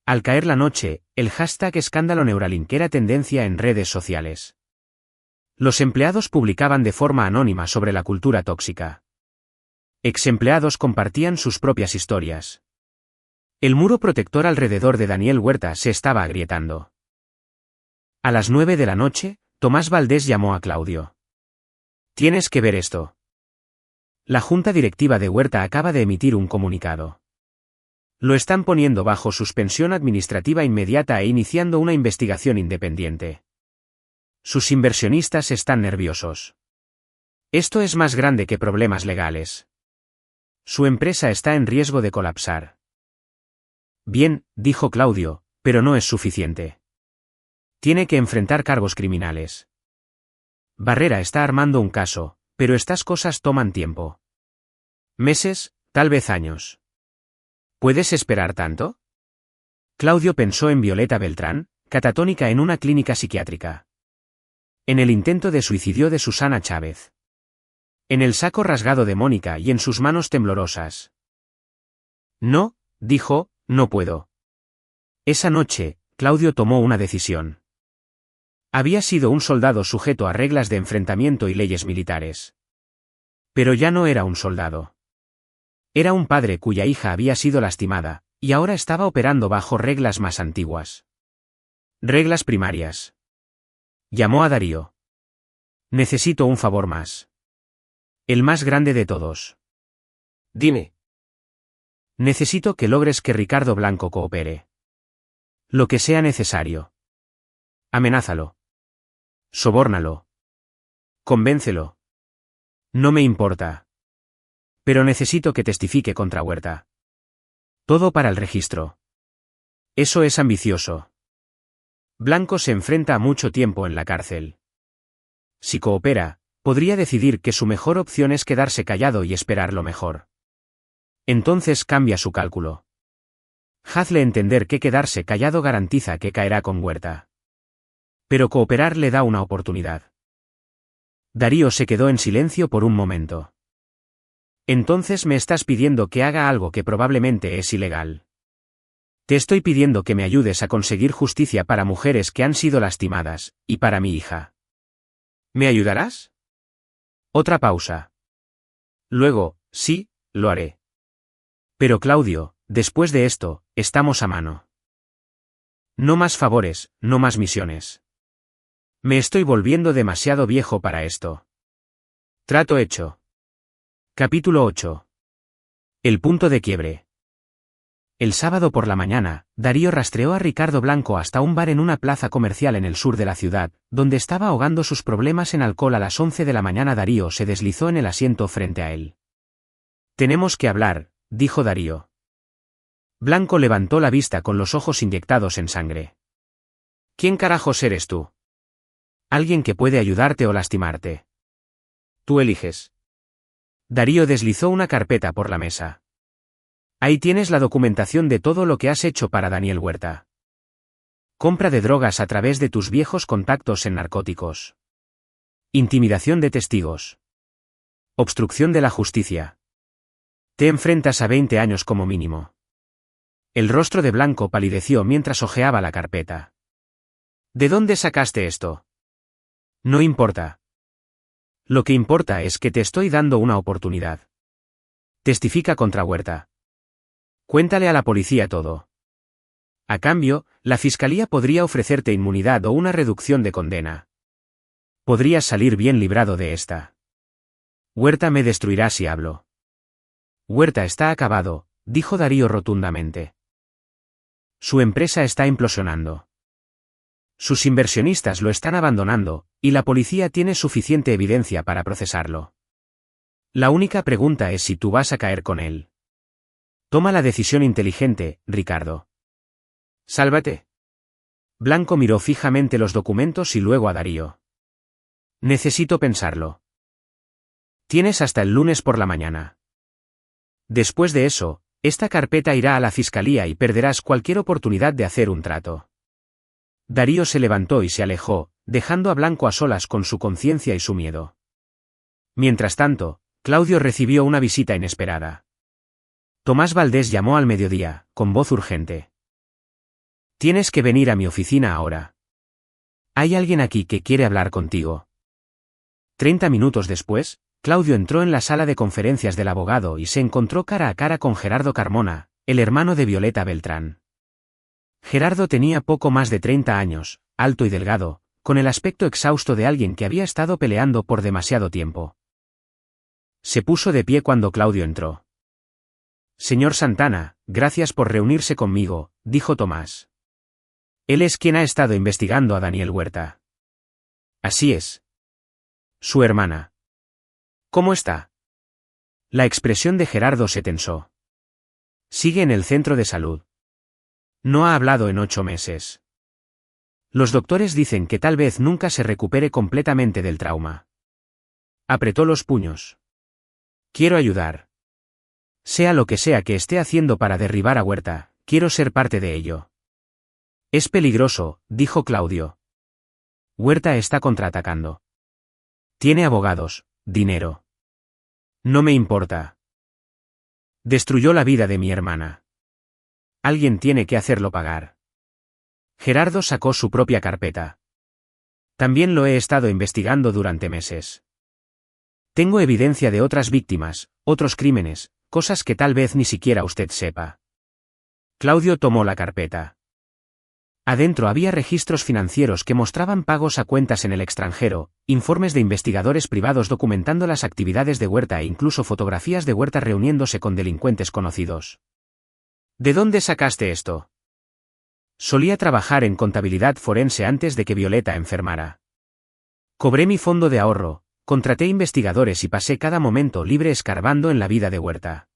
Al caer la noche, el hashtag escándalo Neuralink era tendencia en redes sociales. Los empleados publicaban de forma anónima sobre la cultura tóxica. Ex-empleados compartían sus propias historias. El muro protector alrededor de Daniel Huerta se estaba agrietando. A las 9 de la noche, Tomás Valdés llamó a Claudio. Tienes que ver esto. La junta directiva de Huerta acaba de emitir un comunicado. Lo están poniendo bajo suspensión administrativa inmediata e iniciando una investigación independiente. Sus inversionistas están nerviosos. Esto es más grande que problemas legales. Su empresa está en riesgo de colapsar. Bien, dijo Claudio, pero no es suficiente. Tiene que enfrentar cargos criminales. Barrera está armando un caso, pero estas cosas toman tiempo. Meses, tal vez años. ¿Puedes esperar tanto? Claudio pensó en Violeta Beltrán, catatónica en una clínica psiquiátrica. En el intento de suicidio de Susana Chávez. En el saco rasgado de Mónica y en sus manos temblorosas. No, dijo, no puedo. Esa noche, Claudio tomó una decisión. Había sido un soldado sujeto a reglas de enfrentamiento y leyes militares. Pero ya no era un soldado. Era un padre cuya hija había sido lastimada, y ahora estaba operando bajo reglas más antiguas. Reglas primarias. Llamó a Darío. Necesito un favor más. El más grande de todos. Dime. Necesito que logres que Ricardo Blanco coopere. Lo que sea necesario. Amenázalo. Sobórnalo. Convéncelo. No me importa. Pero necesito que testifique contra Huerta. Todo para el registro. Eso es ambicioso. Blanco se enfrenta a mucho tiempo en la cárcel. Si coopera, podría decidir que su mejor opción es quedarse callado y esperar lo mejor. Entonces cambia su cálculo. Hazle entender que quedarse callado garantiza que caerá con Huerta. Pero cooperar le da una oportunidad. Darío se quedó en silencio por un momento. Entonces me estás pidiendo que haga algo que probablemente es ilegal. Te estoy pidiendo que me ayudes a conseguir justicia para mujeres que han sido lastimadas, y para mi hija. ¿Me ayudarás? Otra pausa. Luego, sí, lo haré. Pero Claudio, después de esto, estamos a mano. No más favores, no más misiones. Me estoy volviendo demasiado viejo para esto. Trato hecho. Capítulo 8. El punto de quiebre. El sábado por la mañana, Darío rastreó a Ricardo Blanco hasta un bar en una plaza comercial en el sur de la ciudad, donde estaba ahogando sus problemas en alcohol a las 11 de la mañana. Darío se deslizó en el asiento frente a él. Tenemos que hablar, dijo Darío. Blanco levantó la vista con los ojos inyectados en sangre. ¿Quién carajos eres tú? Alguien que puede ayudarte o lastimarte. Tú eliges. Darío deslizó una carpeta por la mesa. Ahí tienes la documentación de todo lo que has hecho para Daniel Huerta. Compra de drogas a través de tus viejos contactos en narcóticos. Intimidación de testigos. Obstrucción de la justicia. Te enfrentas a 20 años como mínimo. El rostro de Blanco palideció mientras hojeaba la carpeta. ¿De dónde sacaste esto? No importa. Lo que importa es que te estoy dando una oportunidad. Testifica contra Huerta. Cuéntale a la policía todo. A cambio, la fiscalía podría ofrecerte inmunidad o una reducción de condena. Podrías salir bien librado de esta. Huerta me destruirá si hablo. Huerta está acabado, dijo Darío rotundamente. Su empresa está implosionando. Sus inversionistas lo están abandonando, y la policía tiene suficiente evidencia para procesarlo. La única pregunta es si tú vas a caer con él. Toma la decisión inteligente, Ricardo. Sálvate. Blanco miró fijamente los documentos y luego a Darío. Necesito pensarlo. Tienes hasta el lunes por la mañana. Después de eso, esta carpeta irá a la fiscalía y perderás cualquier oportunidad de hacer un trato. Darío se levantó y se alejó, dejando a Blanco a solas con su conciencia y su miedo. Mientras tanto, Claudio recibió una visita inesperada. Tomás Valdés llamó al mediodía, con voz urgente. Tienes que venir a mi oficina ahora. Hay alguien aquí que quiere hablar contigo. 30 minutos después, Claudio entró en la sala de conferencias del abogado y se encontró cara a cara con Gerardo Carmona, el hermano de Violeta Beltrán. Gerardo tenía poco más de 30 años, alto y delgado, con el aspecto exhausto de alguien que había estado peleando por demasiado tiempo. Se puso de pie cuando Claudio entró. Señor Santana, gracias por reunirse conmigo, dijo Tomás. Él es quien ha estado investigando a Daniel Huerta. Así es. Su hermana. ¿Cómo está? La expresión de Gerardo se tensó. Sigue en el centro de salud. No ha hablado en 8 meses. Los doctores dicen que tal vez nunca se recupere completamente del trauma. Apretó los puños. Quiero ayudar. Sea lo que sea que esté haciendo para derribar a Huerta, quiero ser parte de ello. Es peligroso, dijo Claudio. Huerta está contraatacando. Tiene abogados, dinero. No me importa. Destruyó la vida de mi hermana. Alguien tiene que hacerlo pagar. Gerardo sacó su propia carpeta. También lo he estado investigando durante meses. Tengo evidencia de otras víctimas, otros crímenes, cosas que tal vez ni siquiera usted sepa. Claudio tomó la carpeta. Adentro había registros financieros que mostraban pagos a cuentas en el extranjero, informes de investigadores privados documentando las actividades de Huerta e incluso fotografías de Huerta reuniéndose con delincuentes conocidos. ¿De dónde sacaste esto? Solía trabajar en contabilidad forense antes de que Violeta enfermara. Cobré mi fondo de ahorro, contraté investigadores y pasé cada momento libre escarbando en la vida de Huerta.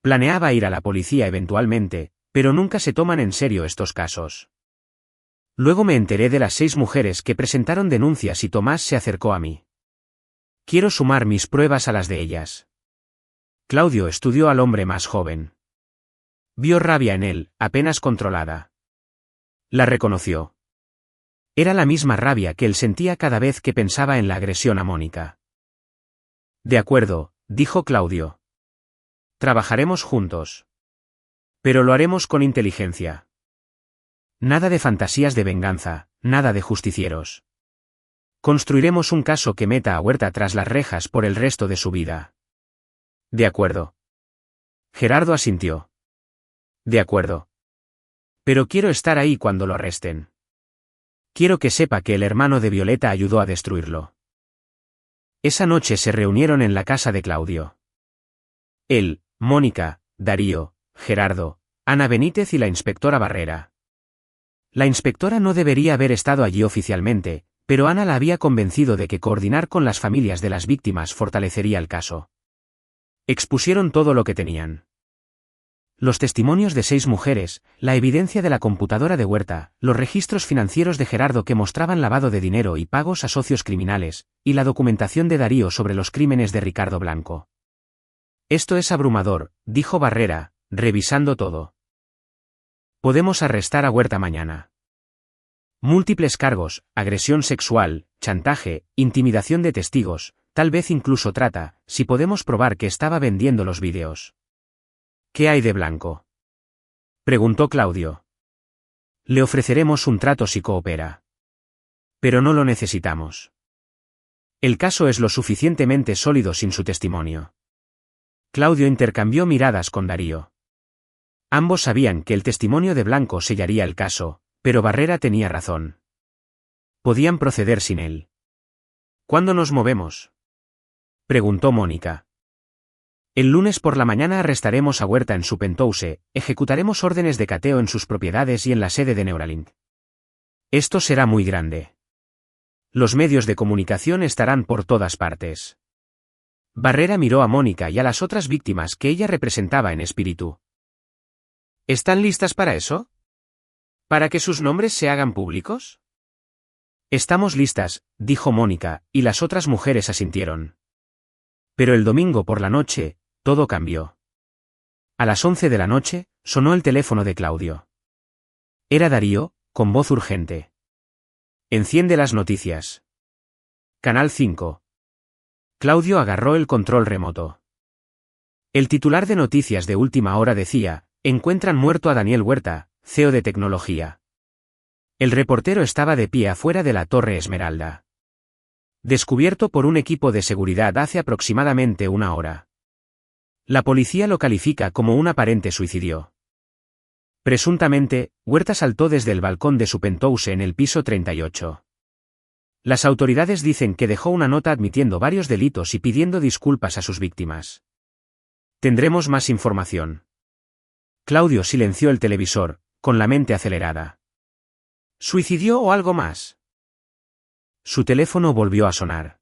Planeaba ir a la policía eventualmente, pero nunca se toman en serio estos casos. Luego me enteré de las 6 mujeres que presentaron denuncias y Tomás se acercó a mí. Quiero sumar mis pruebas a las de ellas. Claudio estudió al hombre más joven. Vio rabia en él, apenas controlada. La reconoció. Era la misma rabia que él sentía cada vez que pensaba en la agresión a Mónica. De acuerdo, dijo Claudio. Trabajaremos juntos. Pero lo haremos con inteligencia. Nada de fantasías de venganza, nada de justicieros. Construiremos un caso que meta a Huerta tras las rejas por el resto de su vida. De acuerdo. Gerardo asintió. De acuerdo. Pero quiero estar ahí cuando lo arresten. Quiero que sepa que el hermano de Violeta ayudó a destruirlo. Esa noche se reunieron en la casa de Claudio. Él, Mónica, Darío, Gerardo, Ana Benítez y la inspectora Barrera. La inspectora no debería haber estado allí oficialmente, pero Ana la había convencido de que coordinar con las familias de las víctimas fortalecería el caso. Expusieron todo lo que tenían. Los testimonios de 6 mujeres, la evidencia de la computadora de Huerta, los registros financieros de Gerardo que mostraban lavado de dinero y pagos a socios criminales, y la documentación de Darío sobre los crímenes de Ricardo Blanco. Esto es abrumador, dijo Barrera, revisando todo. Podemos arrestar a Huerta mañana. Múltiples cargos, agresión sexual, chantaje, intimidación de testigos, tal vez incluso trata, si podemos probar que estaba vendiendo los vídeos. ¿Qué hay de Blanco? Preguntó Claudio. Le ofreceremos un trato si coopera. Pero no lo necesitamos. El caso es lo suficientemente sólido sin su testimonio. Claudio intercambió miradas con Darío. Ambos sabían que el testimonio de Blanco sellaría el caso, pero Barrera tenía razón. Podían proceder sin él. ¿Cuándo nos movemos? Preguntó Mónica. El lunes por la mañana arrestaremos a Huerta en su penthouse, ejecutaremos órdenes de cateo en sus propiedades y en la sede de Neuralink. Esto será muy grande. Los medios de comunicación estarán por todas partes. Barrera miró a Mónica y a las otras víctimas que ella representaba en espíritu. ¿Están listas para eso? ¿Para que sus nombres se hagan públicos? Estamos listas, dijo Mónica, y las otras mujeres asintieron. Pero el domingo por la noche, todo cambió. A las 11 de la noche, sonó el teléfono de Claudio. Era Darío, con voz urgente. Enciende las noticias. Canal 5. Claudio agarró el control remoto. El titular de noticias de última hora decía: encuentran muerto a Daniel Huerta, CEO de tecnología. El reportero estaba de pie afuera de la Torre Esmeralda. Descubierto por un equipo de seguridad hace aproximadamente una hora. La policía lo califica como un aparente suicidio. Presuntamente, Huerta saltó desde el balcón de su penthouse en el piso 38. Las autoridades dicen que dejó una nota admitiendo varios delitos y pidiendo disculpas a sus víctimas. Tendremos más información. Claudio silenció el televisor, con la mente acelerada. ¿Suicidió o algo más? Su teléfono volvió a sonar.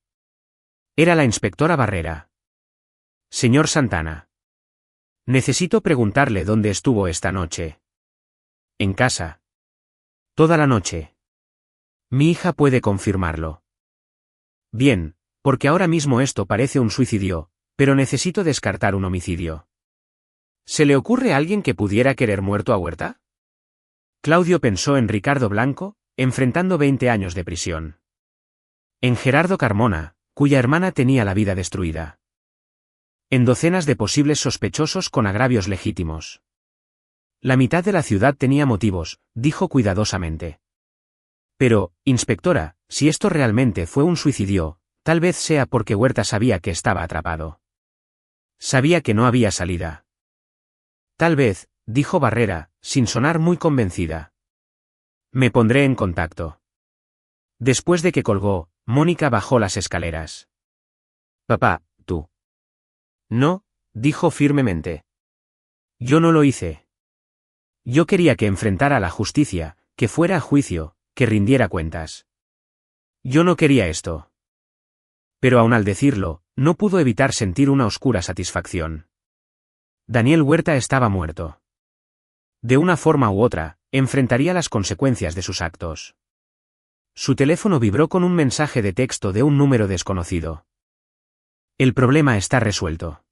Era la inspectora Barrera. Señor Santana. Necesito preguntarle dónde estuvo esta noche. En casa. Toda la noche. Mi hija puede confirmarlo. Bien, porque ahora mismo esto parece un suicidio, pero necesito descartar un homicidio. ¿Se le ocurre a alguien que pudiera querer muerto a Huerta? Claudio pensó en Ricardo Blanco, enfrentando 20 años de prisión. En Gerardo Carmona, cuya hermana tenía la vida destruida. En docenas de posibles sospechosos con agravios legítimos. La mitad de la ciudad tenía motivos, dijo cuidadosamente. Pero, inspectora, si esto realmente fue un suicidio, tal vez sea porque Huerta sabía que estaba atrapado. Sabía que no había salida. Tal vez, dijo Barrera, sin sonar muy convencida. Me pondré en contacto. Después de que colgó, Mónica bajó las escaleras. Papá, tú. No, dijo firmemente. Yo no lo hice. Yo quería que enfrentara a la justicia, que fuera a juicio, que rindiera cuentas. Yo no quería esto. Pero aun al decirlo, no pudo evitar sentir una oscura satisfacción. Daniel Huerta estaba muerto. De una forma u otra, enfrentaría las consecuencias de sus actos. Su teléfono vibró con un mensaje de texto de un número desconocido. El problema está resuelto.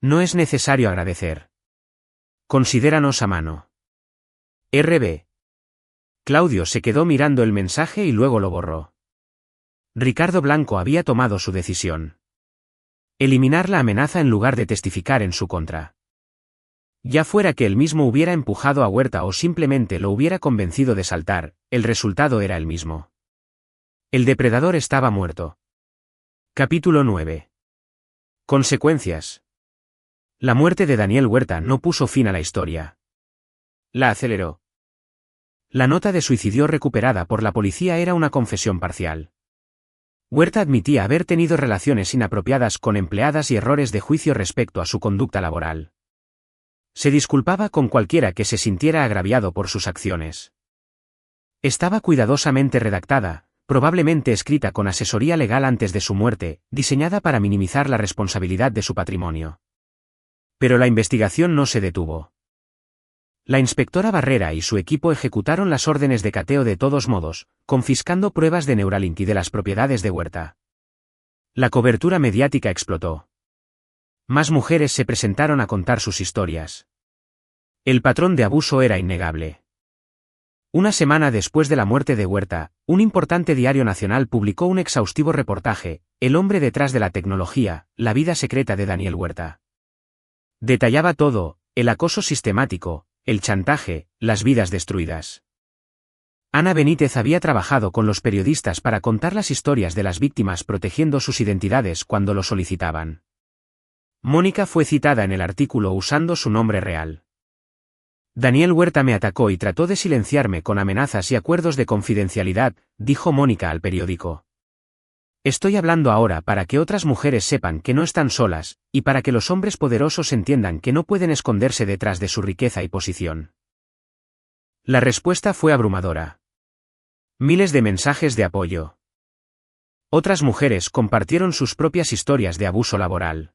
No es necesario agradecer. Considéranos a mano. RB. Claudio se quedó mirando el mensaje y luego lo borró. Ricardo Blanco había tomado su decisión. Eliminar la amenaza en lugar de testificar en su contra. Ya fuera que él mismo hubiera empujado a Huerta o simplemente lo hubiera convencido de saltar, el resultado era el mismo. El depredador estaba muerto. Capítulo 9. Consecuencias. La muerte de Daniel Huerta no puso fin a la historia. La aceleró. La nota de suicidio recuperada por la policía era una confesión parcial. Huerta admitía haber tenido relaciones inapropiadas con empleadas y errores de juicio respecto a su conducta laboral. Se disculpaba con cualquiera que se sintiera agraviado por sus acciones. Estaba cuidadosamente redactada, probablemente escrita con asesoría legal antes de su muerte, diseñada para minimizar la responsabilidad de su patrimonio. Pero la investigación no se detuvo. La inspectora Barrera y su equipo ejecutaron las órdenes de cateo de todos modos, confiscando pruebas de Neuralink y de las propiedades de Huerta. La cobertura mediática explotó. Más mujeres se presentaron a contar sus historias. El patrón de abuso era innegable. Una semana después de la muerte de Huerta, un importante diario nacional publicó un exhaustivo reportaje, El hombre detrás de la tecnología, la vida secreta de Daniel Huerta. Detallaba todo, el acoso sistemático, el chantaje, las vidas destruidas. Ana Benítez había trabajado con los periodistas para contar las historias de las víctimas protegiendo sus identidades cuando lo solicitaban. Mónica fue citada en el artículo usando su nombre real. Daniel Huerta me atacó y trató de silenciarme con amenazas y acuerdos de confidencialidad, dijo Mónica al periódico. Estoy hablando ahora para que otras mujeres sepan que no están solas, y para que los hombres poderosos entiendan que no pueden esconderse detrás de su riqueza y posición. La respuesta fue abrumadora. Miles de mensajes de apoyo. Otras mujeres compartieron sus propias historias de abuso laboral.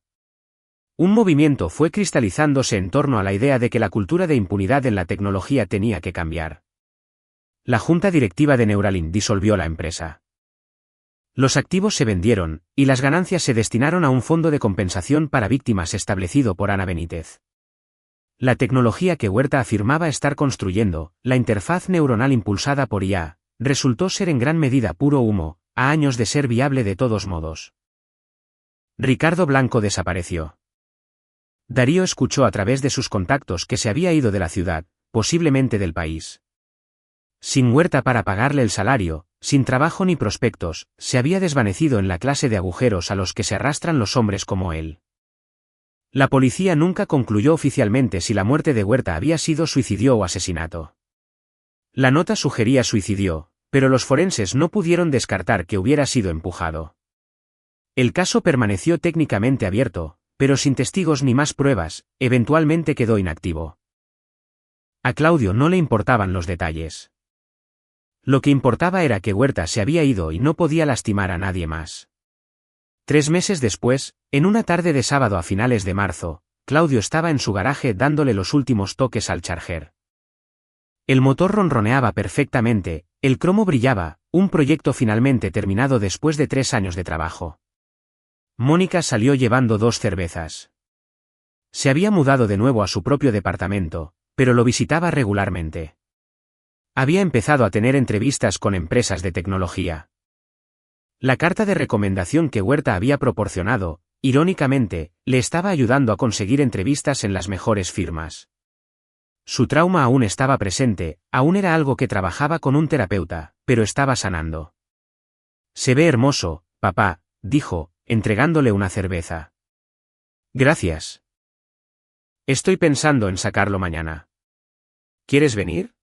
Un movimiento fue cristalizándose en torno a la idea de que la cultura de impunidad en la tecnología tenía que cambiar. La junta directiva de Neuralink disolvió la empresa. Los activos se vendieron, y las ganancias se destinaron a un fondo de compensación para víctimas establecido por Ana Benítez. La tecnología que Huerta afirmaba estar construyendo, la interfaz neuronal impulsada por IA, resultó ser en gran medida puro humo, a años de ser viable de todos modos. Ricardo Blanco desapareció. Darío escuchó a través de sus contactos que se había ido de la ciudad, posiblemente del país. Sin Huerta para pagarle el salario, sin trabajo ni prospectos, se había desvanecido en la clase de agujeros a los que se arrastran los hombres como él. La policía nunca concluyó oficialmente si la muerte de Huerta había sido suicidio o asesinato. La nota sugería suicidio, pero los forenses no pudieron descartar que hubiera sido empujado. El caso permaneció técnicamente abierto, pero sin testigos ni más pruebas, eventualmente quedó inactivo. A Claudio no le importaban los detalles. Lo que importaba era que Huerta se había ido y no podía lastimar a nadie más. 3 meses después, en una tarde de sábado a finales de marzo, Claudio estaba en su garaje dándole los últimos toques al Charger. El motor ronroneaba perfectamente, el cromo brillaba, un proyecto finalmente terminado después de 3 años de trabajo. Mónica salió llevando 2 cervezas. Se había mudado de nuevo a su propio departamento, pero lo visitaba regularmente. Había empezado a tener entrevistas con empresas de tecnología. La carta de recomendación que Huerta había proporcionado, irónicamente, le estaba ayudando a conseguir entrevistas en las mejores firmas. Su trauma aún estaba presente, aún era algo que trabajaba con un terapeuta, pero estaba sanando. Se ve hermoso, papá, dijo, entregándole una cerveza. Gracias. Estoy pensando en sacarlo mañana. ¿Quieres venir?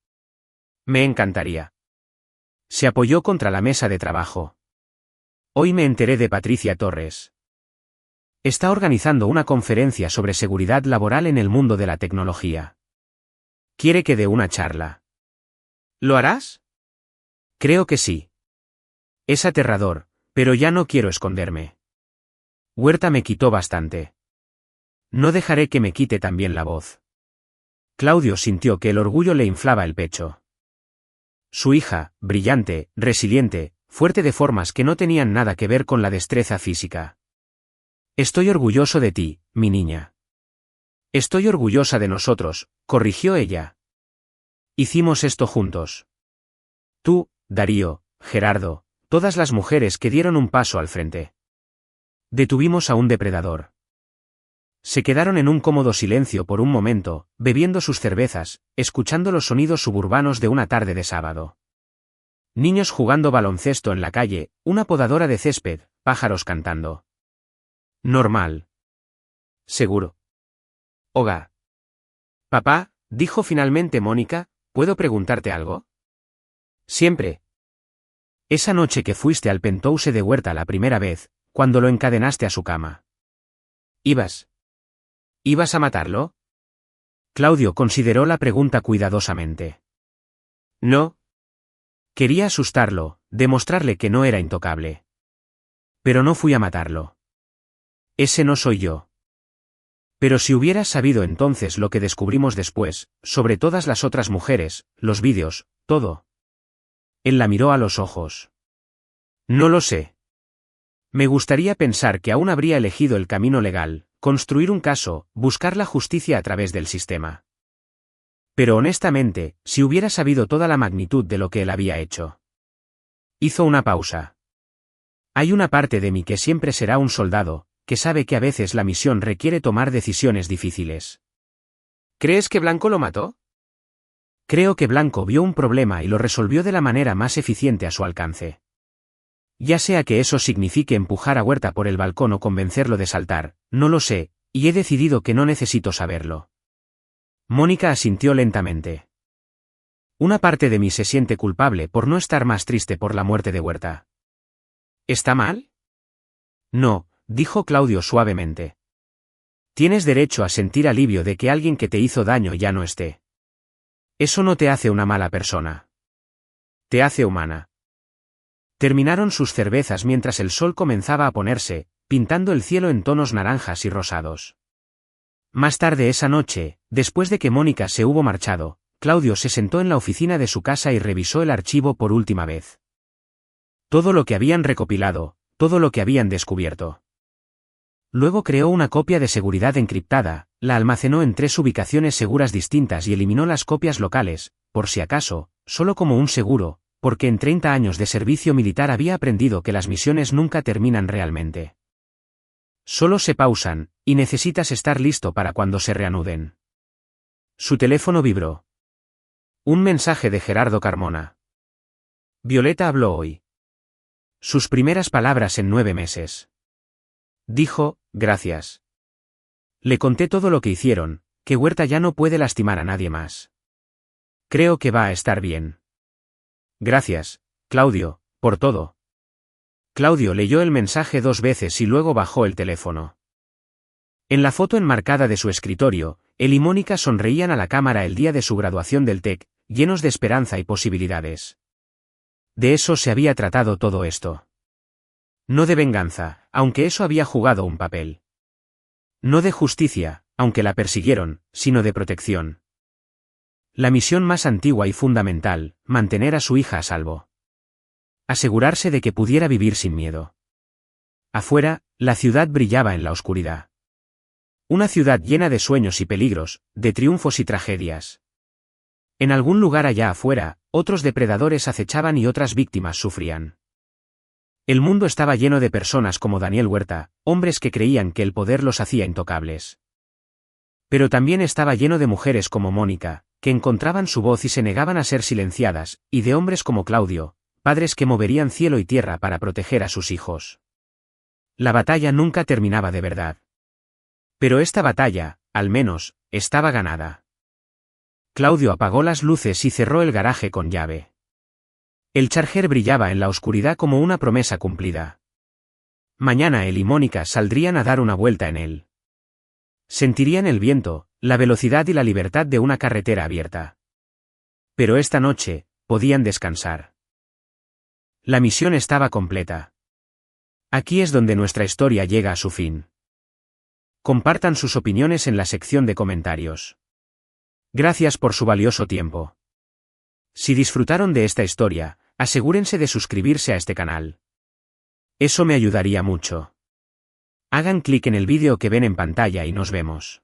Me encantaría. Se apoyó contra la mesa de trabajo. Hoy me enteré de Patricia Torres. Está organizando una conferencia sobre seguridad laboral en el mundo de la tecnología. Quiere que dé una charla. ¿Lo harás? Creo que sí. Es aterrador, pero ya no quiero esconderme. Huerta me quitó bastante. No dejaré que me quite también la voz. Claudio sintió que el orgullo le inflaba el pecho. Su hija, brillante, resiliente, fuerte de formas que no tenían nada que ver con la destreza física. Estoy orgulloso de ti, mi niña. Estoy orgullosa de nosotros, corrigió ella. Hicimos esto juntos. Tú, Darío, Gerardo, todas las mujeres que dieron un paso al frente. Detuvimos a un depredador. Se quedaron en un cómodo silencio por un momento, bebiendo sus cervezas, escuchando los sonidos suburbanos de una tarde de sábado. Niños jugando baloncesto en la calle, una podadora de césped, pájaros cantando. Normal. Seguro. Hogar. Papá, dijo finalmente Mónica, ¿puedo preguntarte algo? Siempre. Esa noche que fuiste al Penthouse de Huerta la primera vez, cuando lo encadenaste a su cama. ¿Ibas a matarlo? Claudio consideró la pregunta cuidadosamente. No. Quería asustarlo, demostrarle que no era intocable. Pero no fui a matarlo. Ese no soy yo. Pero si hubieras sabido entonces lo que descubrimos después, sobre todas las otras mujeres, los vídeos, todo. Él la miró a los ojos. No lo sé. Me gustaría pensar que aún habría elegido el camino legal, construir un caso, buscar la justicia a través del sistema. Pero honestamente, si hubiera sabido toda la magnitud de lo que él había hecho. Hizo una pausa. Hay una parte de mí que siempre será un soldado, que sabe que a veces la misión requiere tomar decisiones difíciles. ¿Crees que Blanco lo mató? Creo que Blanco vio un problema y lo resolvió de la manera más eficiente a su alcance. Ya sea que eso signifique empujar a Huerta por el balcón o convencerlo de saltar, no lo sé, y he decidido que no necesito saberlo. Mónica asintió lentamente. Una parte de mí se siente culpable por no estar más triste por la muerte de Huerta. ¿Está mal? No, dijo Claudio suavemente. Tienes derecho a sentir alivio de que alguien que te hizo daño ya no esté. Eso no te hace una mala persona. Te hace humana. Terminaron sus cervezas mientras el sol comenzaba a ponerse, pintando el cielo en tonos naranjas y rosados. Más tarde esa noche, después de que Mónica se hubo marchado, Claudio se sentó en la oficina de su casa y revisó el archivo por última vez. Todo lo que habían recopilado, todo lo que habían descubierto. Luego creó una copia de seguridad encriptada, la almacenó en 3 ubicaciones seguras distintas y eliminó las copias locales, por si acaso, solo como un seguro, porque en 30 años de servicio militar había aprendido que las misiones nunca terminan realmente. Solo se pausan, y necesitas estar listo para cuando se reanuden. Su teléfono vibró. Un mensaje de Gerardo Carmona. Violeta habló hoy. Sus primeras palabras en 9 meses. Dijo, gracias. Le conté todo lo que hicieron, que Huerta ya no puede lastimar a nadie más. Creo que va a estar bien. Gracias, Claudio, por todo. Claudio leyó el mensaje 2 veces y luego bajó el teléfono. En la foto enmarcada de su escritorio, él y Mónica sonreían a la cámara el día de su graduación del TEC, llenos de esperanza y posibilidades. De eso se había tratado todo esto. No de venganza, aunque eso había jugado un papel. No de justicia, aunque la persiguieron, sino de protección. La misión más antigua y fundamental, mantener a su hija a salvo. Asegurarse de que pudiera vivir sin miedo. Afuera, la ciudad brillaba en la oscuridad. Una ciudad llena de sueños y peligros, de triunfos y tragedias. En algún lugar allá afuera, otros depredadores acechaban y otras víctimas sufrían. El mundo estaba lleno de personas como Daniel Huerta, hombres que creían que el poder los hacía intocables. Pero también estaba lleno de mujeres como Mónica, que encontraban su voz y se negaban a ser silenciadas, y de hombres como Claudio, padres que moverían cielo y tierra para proteger a sus hijos. La batalla nunca terminaba de verdad. Pero esta batalla, Al menos, estaba ganada. Claudio apagó las luces y cerró el garaje con llave. El Charger brillaba en la oscuridad como una promesa cumplida. Mañana él y Mónica saldrían a dar una vuelta en él. Sentirían el viento, la velocidad y la libertad de una carretera abierta. Pero esta noche, podían descansar. La misión estaba completa. Aquí es donde nuestra historia llega a su fin. Compartan sus opiniones en la sección de comentarios. Gracias por su valioso tiempo. Si disfrutaron de esta historia, asegúrense de suscribirse a este canal. Eso me ayudaría mucho. Hagan clic en el vídeo que ven en pantalla y nos vemos.